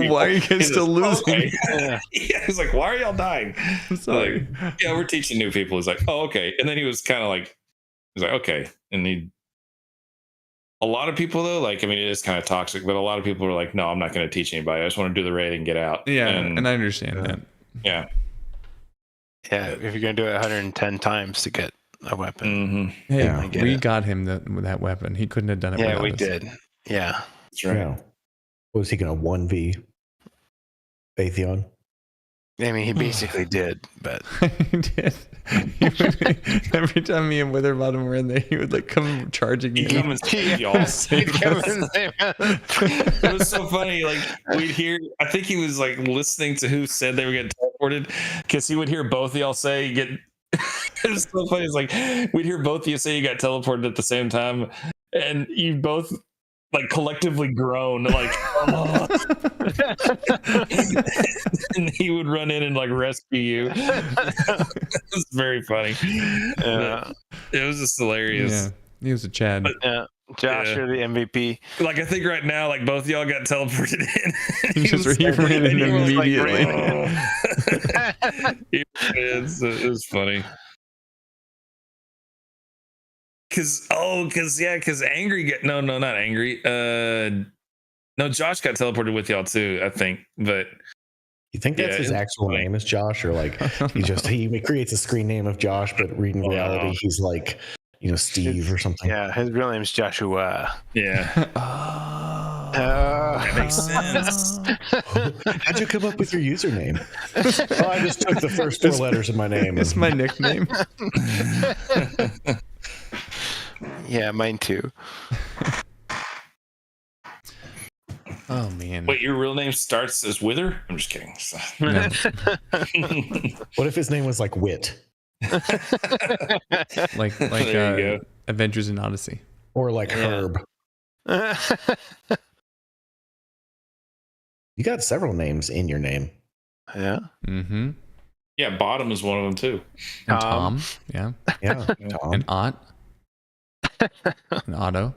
yeah, why are you guys still losing?" Okay. Yeah, he's like, "Why are y'all dying?" Like, yeah, we're teaching new people. He's like, "Oh, okay." And then he was kind of like, he's like, "Okay." And a lot of people though, like, I mean, it is kind of toxic, but a lot of people are like, "No, I'm not going to teach anybody. I just want to do the raid and get out." Yeah, and I understand that. Yeah. Yeah, if you're going to do it 110 times to get a weapon. Mm-hmm. Hey, Yeah, we got him that weapon. He couldn't have done it. Yeah, without we us. did. Yeah. That's right. Yeah. What was he going to 1v Atheon? I mean, he basically did, but He did. Every time me and Witherbottom were in there, he would like come charging He'd you. come and save y'all. It was so funny. Like we'd hear, I think he was like listening to who said they were getting teleported because he would hear both of y'all say you get. It was so funny. It's like we'd hear both of you say you got teleported at the same time, and you both like collectively groan like, oh. And he would run in and like rescue you. It was very funny. yeah. It was just hilarious. Yeah, he was a Chad. But, Yeah. Josh, Yeah. you're the MVP. like I think right now, like both of y'all got teleported in. He just was like- ran in he was like, immediately. "Oh." It was funny. Cause Angry not Angry. No, Josh got teleported with y'all too, I think. But You think that's Yeah, his it's actual funny. name is Josh, or like he creates a screen name of Josh, but in reality he's like, Steve or something. Yeah, his real name is Joshua. yeah, that makes sense. How'd you come up with your username? Oh, I just took the first 4 letters of my name. It's my nickname. Yeah, mine too. Oh man. Wait, your real name starts as Wither? I'm just kidding. So- No. What if his name was like Wit Like There you go. Adventures in Odyssey. or like Yeah. Herb? You got several names in your name. Yeah. Mm-hmm. Yeah, Bottom is one of them too. And Tom. Yeah. Yeah, Tom. And Ott. And Otto.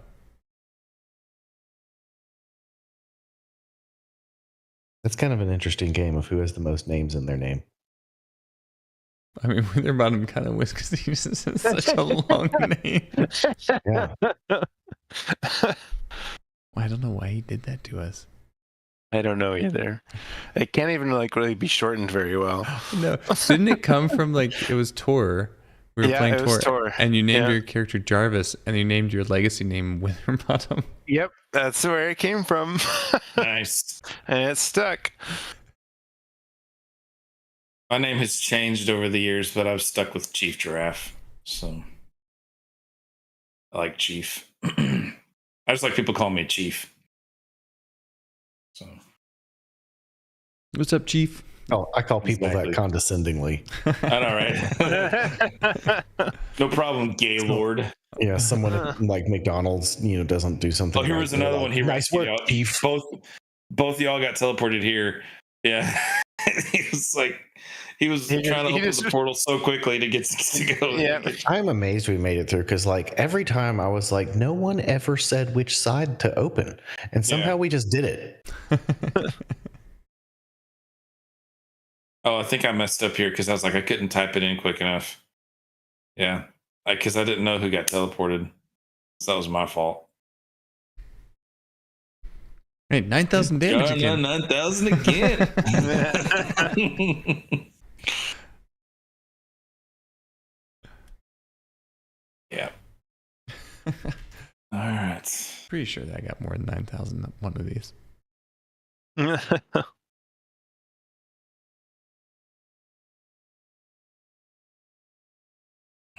That's kind of an interesting game of who has the most names in their name. I mean, Witherbottom kind of was because he uses such a long name. Yeah. I don't know why he did that to us. I don't know either. It can't even like really be shortened very well. No, didn't it come from like it was Tor? We were Yeah, playing it was Tor, Tor. and you named Yeah. your character Jarvis, and you named your legacy name Witherbottom. Yep, that's where it came from. Nice. And it stuck. My name has changed over the years, but I've stuck with Chiefgiraffe. So I like Chief. I just like people calling me Chief. So What's up, Chief? Oh, I call people Exactly. that condescendingly. I know, right? No problem, Gaylord. Yeah, someone at, like McDonald's, doesn't do something. Oh, here right, was they're another like, one. He nice rescued work, y'all. Chief. Both y'all got teleported here. Yeah. he was trying to open the portal so quickly to get to go. Yeah, I'm amazed we made it through because like every time I was like, no one ever said which side to open, and somehow we just did it. Oh, I think I messed up here because I was like, I couldn't type it in quick enough. Yeah, because I didn't know who got teleported, so that was my fault. Hey, 9,000 damage again. 9,000 again. Yeah. All right. Pretty sure that I got more than 9,000 one of these.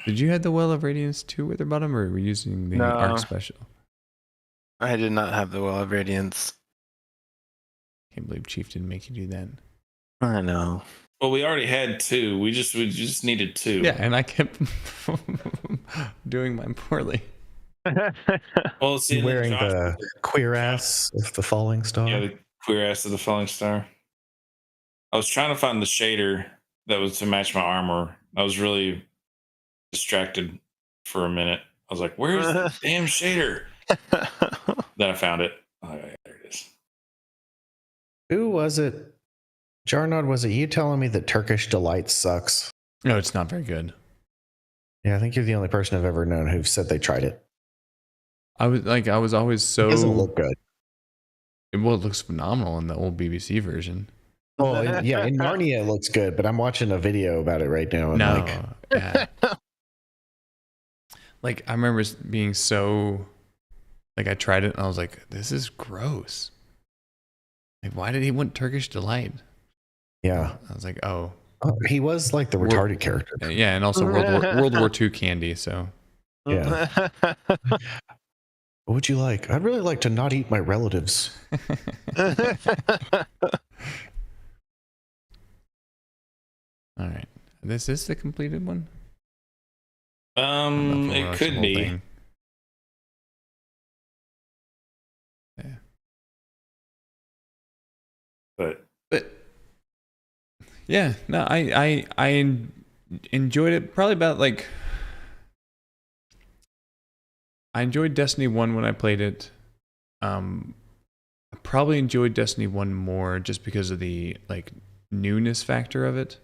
Did you have the Well of Radiance too at the bottom, or were we using the Arc Special? I did not have the Well of Radiance. Can't believe Chief didn't make you do that. I know. Well, we already had 2. We just needed 2. Yeah, and I kept doing mine poorly. Well, see, wearing the queer ass of the falling star. Yeah, the queer ass of the falling star. I was trying to find the shader that was to match my armor. I was really distracted for a minute. I was like, "Where's the damn shader?" Then I found it. Oh, yeah, there it is. Who was it? Jarnod, was it you telling me that Turkish Delight sucks? No, it's not very good. Yeah, I think you're the only person I've ever known who said they tried it. I was always so. It doesn't look good. Well, it looks phenomenal in the old BBC version. Oh, yeah, in Narnia it looks good, but I'm watching a video about it right now. And yeah. Like, I remember being so. Like, I tried it and I was like, this is gross. Like, why did he want Turkish Delight? Yeah. I was like, oh. He was like the retarded character. Yeah, and also World War II candy, so. Yeah. What would you like? I'd really like to not eat my relatives. All right. This is the completed one? It could be. Thing. Yeah. But yeah, no, I enjoyed it probably about like I enjoyed Destiny 1 when I played it. I probably enjoyed Destiny 1 more just because of the like newness factor of it.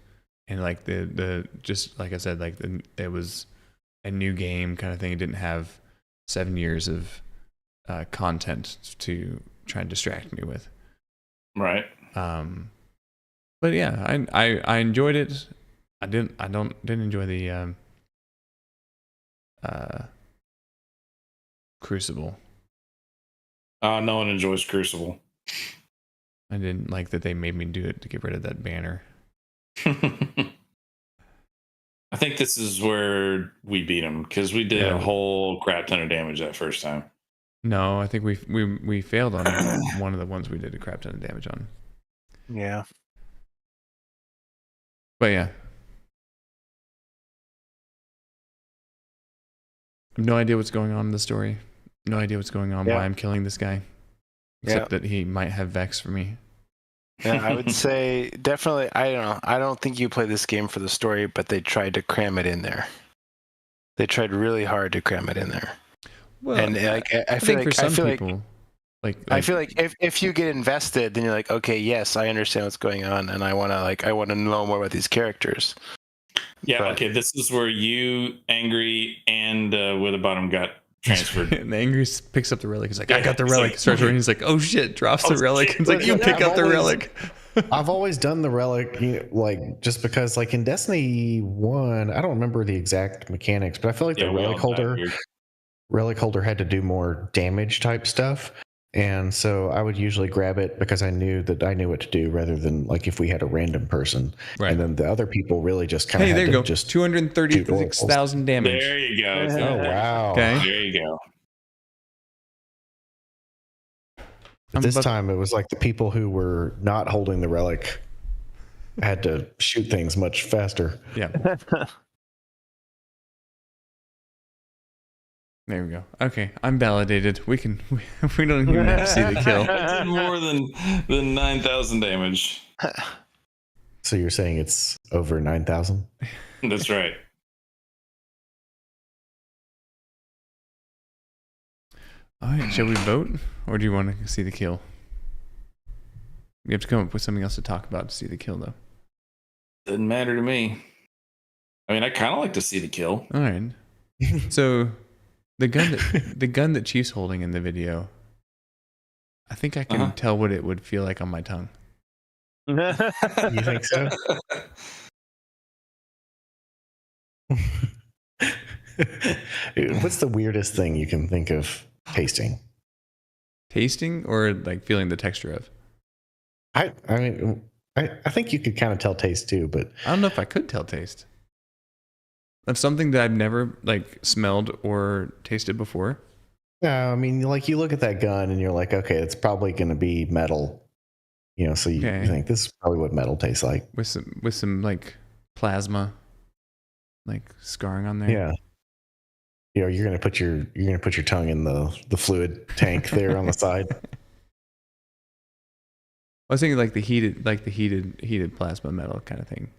And like the just like I said, like it was a new game kind of thing. It didn't have 7 years of content to try and distract me with. Right. But yeah, I enjoyed it. I didn't enjoy the Crucible. No one enjoys Crucible. I didn't like that they made me do it to get rid of that banner. I think this is where we beat them because we did a whole crap ton of damage that first time. No, I think we failed on one of the ones we did a crap ton of damage on. Yeah. But yeah. I have no idea what's going on in the story. No idea what's going on, why I'm killing this guy. Except that he might have Vex for me. Yeah, I would say definitely, I don't know. I don't think you play this game for the story, but they tried to cram it in there. They tried really hard to cram it in there. Well, and like, I feel like if you get invested, then you're like, okay, yes, I understand what's going on, and I want to know more about these characters. Yeah, okay, this is where you, Angry, and Witherbottom got transferred. And Angry picks up the relic. He's like, I got the relic. Starts running. He's like, oh shit, drops the relic. It's like, you pick up the relic. I've always done the relic, like, just because, like, in Destiny 1, I don't remember the exact mechanics, but I feel like the relic holder had to do more damage type stuff. And so I would usually grab it because I knew what to do rather than like if we had a random person. Right. And then the other people really just kind of there you go. Just 236,000 damage. There you go. Oh, wow. Okay. There you go. But this time it was like the people who were not holding the relic had to shoot things much faster. Yeah. There we go. Okay, I'm validated. We don't even have to see the kill. I did more than 9,000 damage. So you're saying it's over 9,000? That's right. All right, shall we vote, or do you want to see the kill? We have to come up with something else to talk about to see the kill, though. Doesn't matter to me. I mean, I kind of like to see the kill. All right. So the gun that Chief's holding in the video, I think I can tell what it would feel like on my tongue. You think so? What's the weirdest thing you can think of tasting? Tasting or like feeling the texture of? I mean, I think you could kind of tell taste too, but I don't know if I could tell taste. Of something that I've never like smelled or tasted before. Yeah, I mean, like you look at that gun and you're like, okay, it's probably going to be metal. You know, so you think this is probably what metal tastes like. With some like plasma, like scarring on there. Yeah. You know, you're gonna put your tongue in the fluid tank there on the side. I was thinking like the heated plasma metal kind of thing.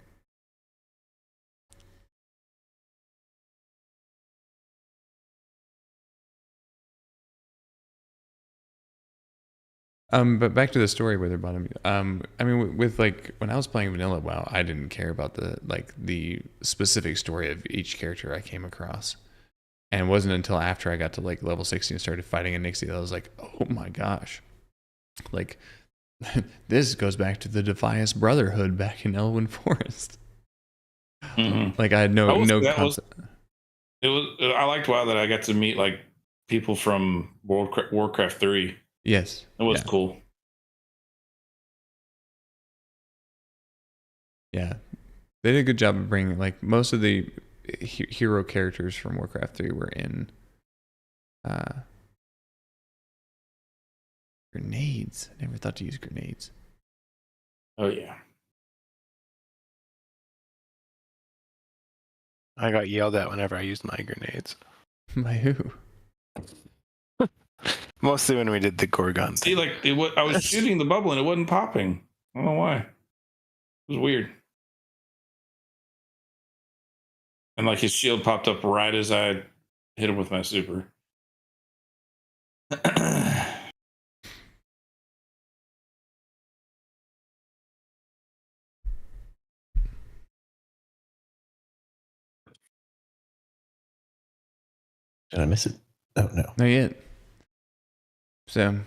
But back to the story, Witherbottom. I mean, with like when I was playing Vanilla WoW, I didn't care about the specific story of each character I came across, and it wasn't until after I got to like level 60 and started fighting a Nixie that I was like, oh my gosh, like this goes back to the Defias Brotherhood back in Elwyn Forest. Mm-hmm. Like I had no concept. I liked WoW that I got to meet like people from Warcraft 3. Yes. It was cool. Yeah. They did a good job of bringing, like, most of the hero characters from Warcraft 3 were in grenades. I never thought to use grenades. Oh, yeah. I got yelled at whenever I used my grenades. By who? Mostly when we did the Gorgon thing. See, like, I was shooting the bubble and it wasn't popping. I don't know why. It was weird. And, like, his shield popped up right as I hit him with my super. Did I miss it? Oh, no. Not yet. So,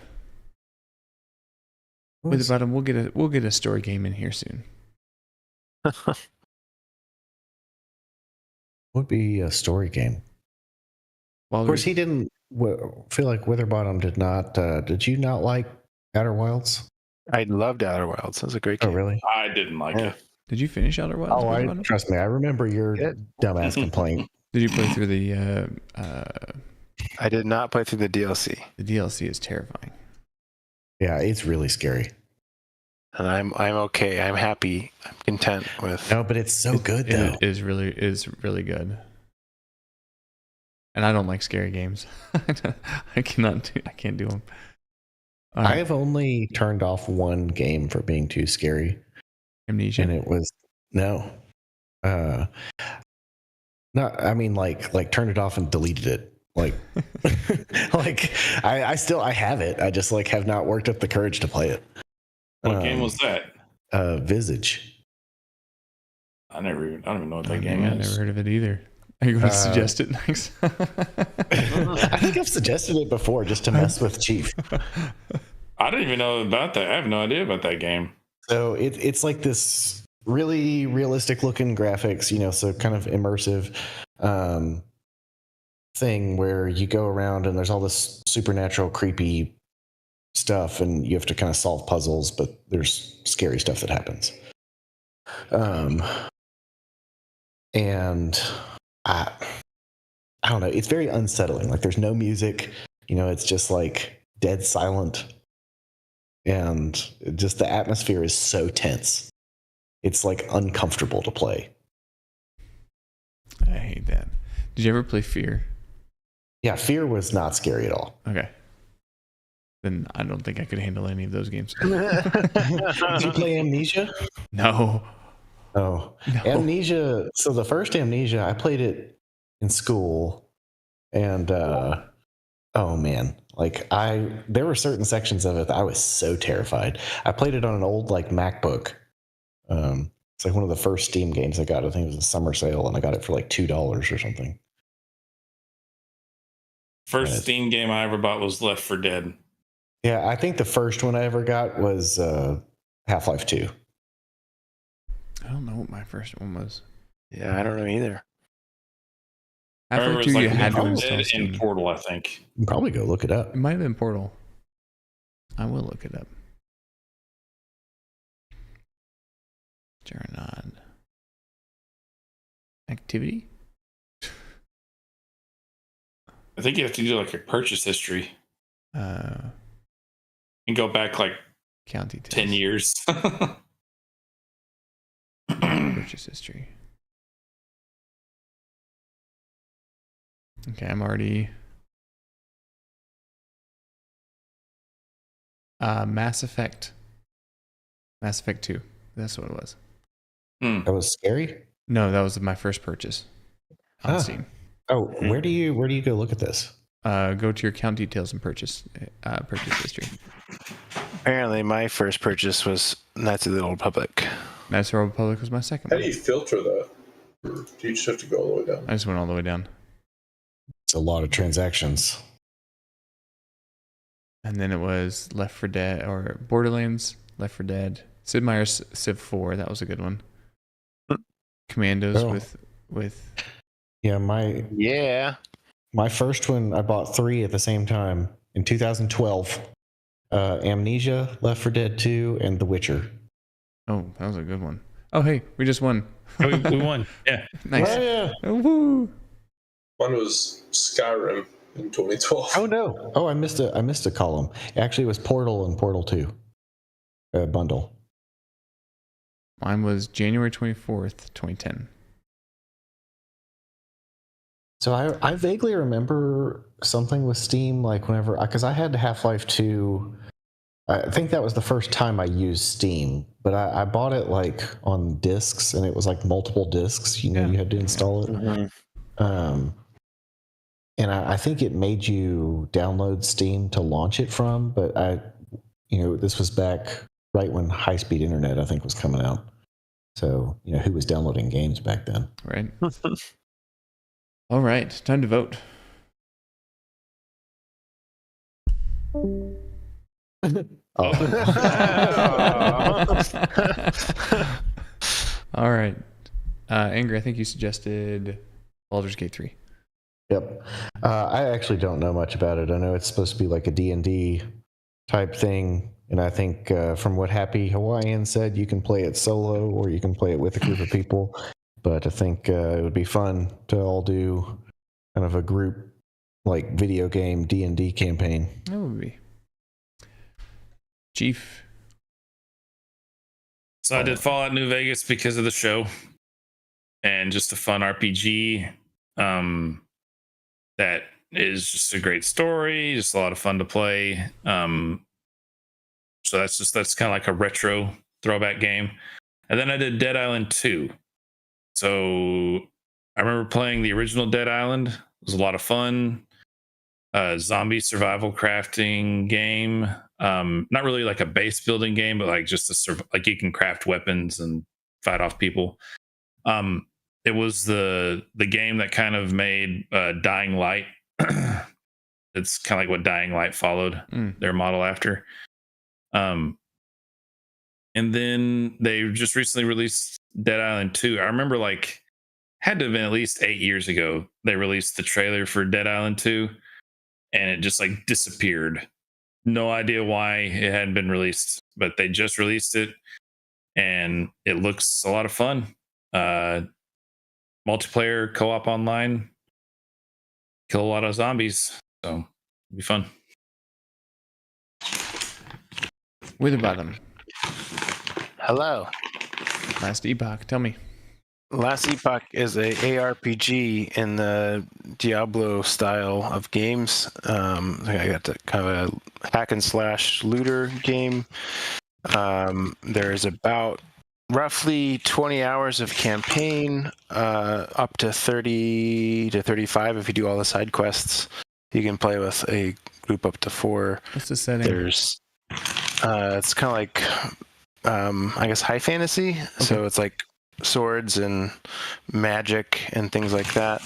with the bottom, we'll get a story game in here soon. Would be a story game. Well, of course, he didn't feel like Witherbottom did not. Did you not like Outer Wilds? I loved Outer Wilds. That was a great game. Oh, really? I didn't like it. Did you finish Outer Wilds? Oh, trust me. I remember your dumbass complaint. Did you play through the? I did not play through the DLC. The DLC is terrifying. Yeah, it's really scary. And I'm okay. I'm happy. I'm content with. No, but it's so good though. It is really good. And I don't like scary games. I can't do them. I have only turned off one game for being too scary. Amnesia. And it was no. Not. I mean, like turned it off and deleted it. Like, I have it. I just like have not worked up the courage to play it. What game was that? Visage. I don't even know what that game is. I never heard of it either. Are you going to suggest it next? I think I've suggested it before just to mess with Chief. I didn't even know about that. I have no idea about that game. So it's like this really realistic looking graphics, you know, so kind of immersive thing where you go around and there's all this supernatural creepy stuff and you have to kind of solve puzzles, but there's scary stuff that happens. And I don't know, it's very unsettling. Like there's no music, you know, it's just like dead silent. And just the atmosphere is so tense. It's like uncomfortable to play. I hate that. Did you ever play Fear? Yeah, Fear was not scary at all. Okay. Then I don't think I could handle any of those games. Did you play Amnesia? No. Oh, no. Amnesia. So the first Amnesia, I played it in school, and oh man, like there were certain sections of it that I was so terrified. I played it on an old like MacBook. It's like one of the first Steam games I got. I think it was a summer sale, and I got it for like $2 or something. First Steam game I ever bought was Left 4 Dead. Yeah, I think the first one I ever got was Half-Life 2. I don't know what my first one was. Yeah, I don't know either. Half-Life 2, you had to install in Portal, I think. You can probably go look it up. It might have been Portal. I will look it up. Journal. Activity? I think you have to do like a purchase history. And go back like county 10 years. Purchase history. Okay, I'm already. Mass Effect. Mass Effect 2. That's what it was. That was scary? No, that was my first purchase on Steam. Oh, where do you go look at this? Go to your account details and purchase history. Apparently, my first purchase was Knights of the Old Republic. Knights of the Old Republic was my second How one. do you filter that? Or do you just have to go all the way down? I just went all the way down. It's a lot of transactions. And then it was Left 4 Dead or Borderlands, Left 4 Dead, Sid Meier's Civ 4. That was a good one. Commandos with. Yeah, my first one, I bought 3 at the same time in 2012. Amnesia, Left 4 Dead 2, and The Witcher. Oh, that was a good one. Oh, hey, we just won. we won. Yeah. Nice. Oh, yeah. Oh, woo. Mine was Skyrim in 2012. Oh no! Oh, I missed a column. Actually, it was Portal and Portal 2 bundle. Mine was January 24th, 2010. So I vaguely remember something with Steam, like whenever, because I had Half-Life 2. I think that was the first time I used Steam, but I bought it like on discs, and it was like multiple discs. You had to install it. Mm-hmm. And I think it made you download Steam to launch it from, but this was back right when high-speed internet, I think, was coming out. So, who was downloading games back then? Right. All right, time to vote. All right. Angry, I think you suggested Baldur's Gate 3. Yep. I actually don't know much about it. I know it's supposed to be like a D&D type thing. And I think from what Happy Hawaiian said, you can play it solo or you can play it with a group of people. But I think it would be fun to all do kind of a group like video game D&D campaign. That would be. Chief. So I did Fallout New Vegas because of the show and just a fun RPG. That is just a great story, just a lot of fun to play. So that's kind of like a retro throwback game. And then I did Dead Island 2. So I remember playing the original Dead Island. It was a lot of fun. Zombie survival crafting game. Not really like a base building game, but like just like you can craft weapons and fight off people. It was the game that kind of made Dying Light. It's kind of like what Dying Light followed their model after. And then they just recently released Dead Island 2. I remember had to have been at least 8 years ago. They released the trailer for Dead Island 2 and it just disappeared. No idea why it hadn't been released, but they just released it and it looks a lot of fun. Multiplayer co-op online, kill a lot of zombies, so it'll be fun. Witherbottom. Hello. Last Epoch, tell me. Last Epoch is a ARPG in the Diablo style of games. I got kind of a hack and slash looter game. There's about roughly 20 hours of campaign, up to 30 to 35 if you do all the side quests. You can play with a group up to 4. What's the setting? There's it's kind of like I guess high fantasy. Okay. So it's like swords and magic and things like that.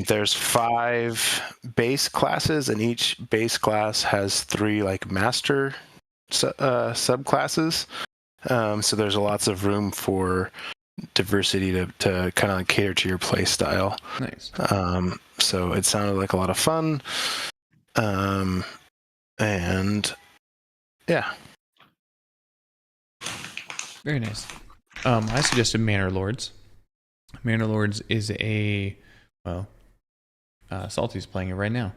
There's 5 base classes, and each base class has 3 like master subclasses. So there's lots of room for diversity to kind of like cater to your play style. Nice. So it sounded like a lot of fun. And yeah. Very nice. I suggested Manor Lords. Manor Lords is Salty's playing it right now.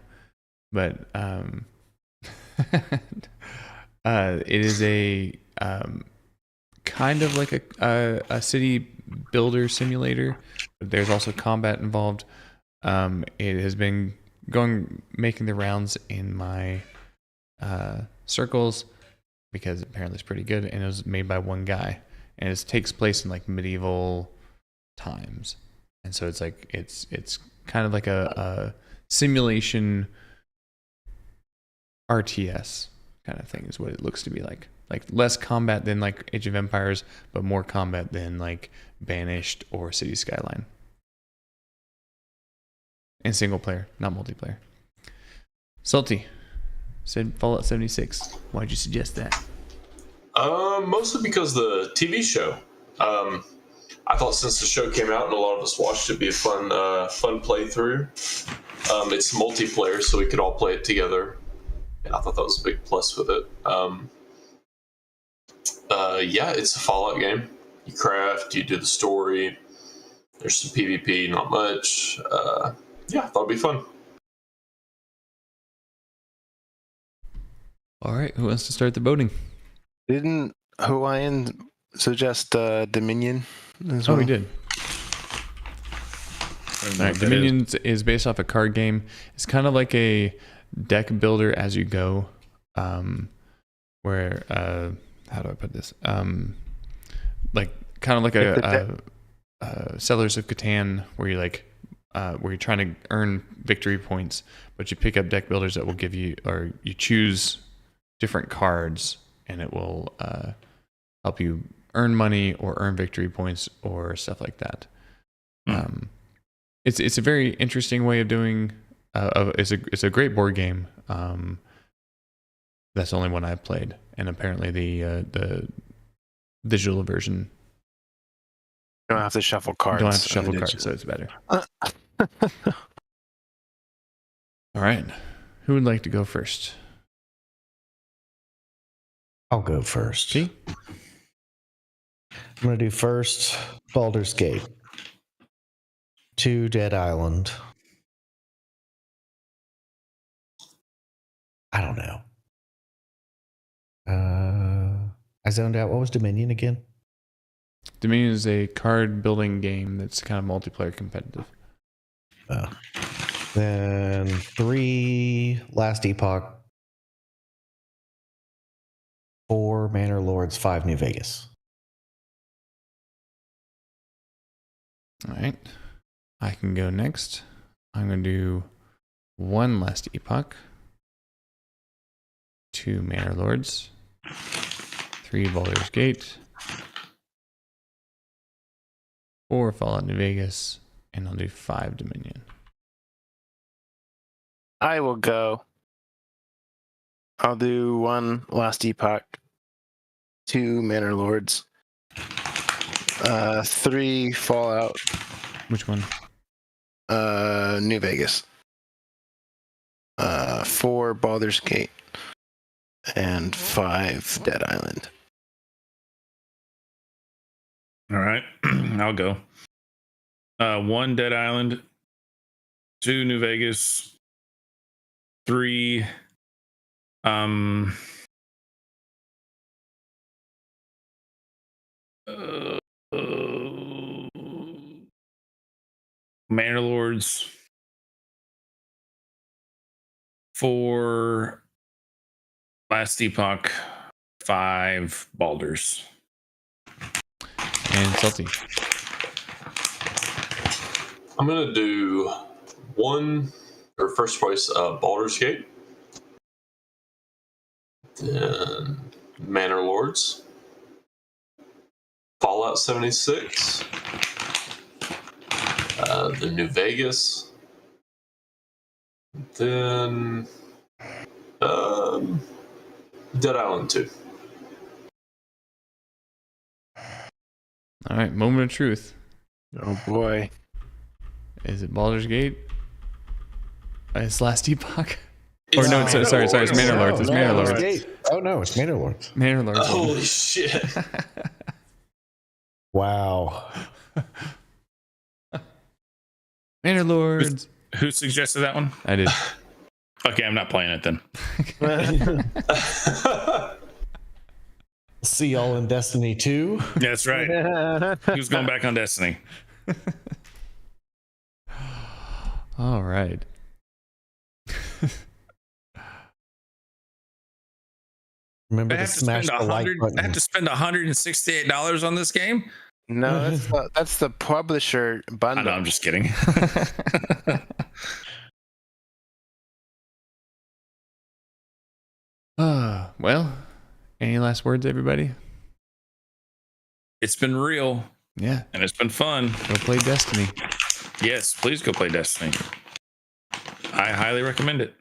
But it is a kind of like a city builder simulator, but there's also combat involved. It has been making the rounds in my circles because apparently it's pretty good, and it was made by one guy, and it takes place in like medieval times, and so it's like it's kind of like a simulation RTS kind of thing is what it looks to be like less combat than like Age of Empires, but more combat than like Banished or City Skyline. And single player, not multiplayer. Salty said Fallout 76. Why'd you suggest that? Mostly because the TV show. I thought since the show came out and a lot of us watched, it'd be a fun playthrough. It's multiplayer, so we could all play it together. And I thought that was a big plus with it. Yeah, it's a Fallout game. You craft, you do the story. There's some PvP, not much. Yeah, I thought it'd be fun. All right, who wants to start the voting? Didn't Hawaiian suggest Dominion as well? Oh, we did. All right, Dominion is based off a card game. It's kind of like a deck builder as you go, where how do I put this? Like kind of like a Settlers of Catan, where you where you're trying to earn victory points, but you pick up deck builders that will give you, or you choose different cards, and it will help you earn money or earn victory points or stuff like that. It's a very interesting way of doing. It's a great board game. That's the only one I've played, and apparently the digital version. You don't have to shuffle cards. Don't have to shuffle cards, so it's better. All right, who would like to go first? I'll go first. See? I'm going to do first Baldur's Gate, 2 Dead Island. I don't know. I zoned out. What was Dominion again? Dominion is a card building game that's kind of multiplayer competitive. Then 3 Last Epoch, 4 Manor Lords, 5 New Vegas. All right. I can go next. I'm going to do 1 Last Epoch, 2 Manor Lords, 3 Baldur's Gate, 4 Fallout New Vegas, and I'll do 5 Dominion. I will go. I'll do 1 Last Epoch, 2 Manor Lords, 3 Fallout. Which one? New Vegas. 4 Baldur's Gate, and 5 Dead Island. All right, I'll go. 1 Dead Island, 2 New Vegas, 3 Manor Lords, 4 Last Epoch, 5 Baldurs. And Salty. I'm gonna do first choice Baldur's Gate, then Manor Lords, Fallout 76, the New Vegas, then Dead Island 2. All right, moment of truth. Oh boy. Is it Baldur's Gate? It's Last Epoch? Or no, sorry, it's Manor Lords. It's Manor Lords. Oh no, it's Manor Lords. Manor Lords. Holy shit. Wow. Manor Lords. Who suggested that one? I did. Okay, I'm not playing it then. See y'all in Destiny 2. That's right. Who's going back on Destiny? All right. Remember to smash the like button. I have to spend $168 on this game? No, that's the publisher bundle. No, I'm just kidding. Well, any last words, everybody? It's been real. Yeah. And it's been fun. Go play Destiny. Yes, please go play Destiny. I highly recommend it.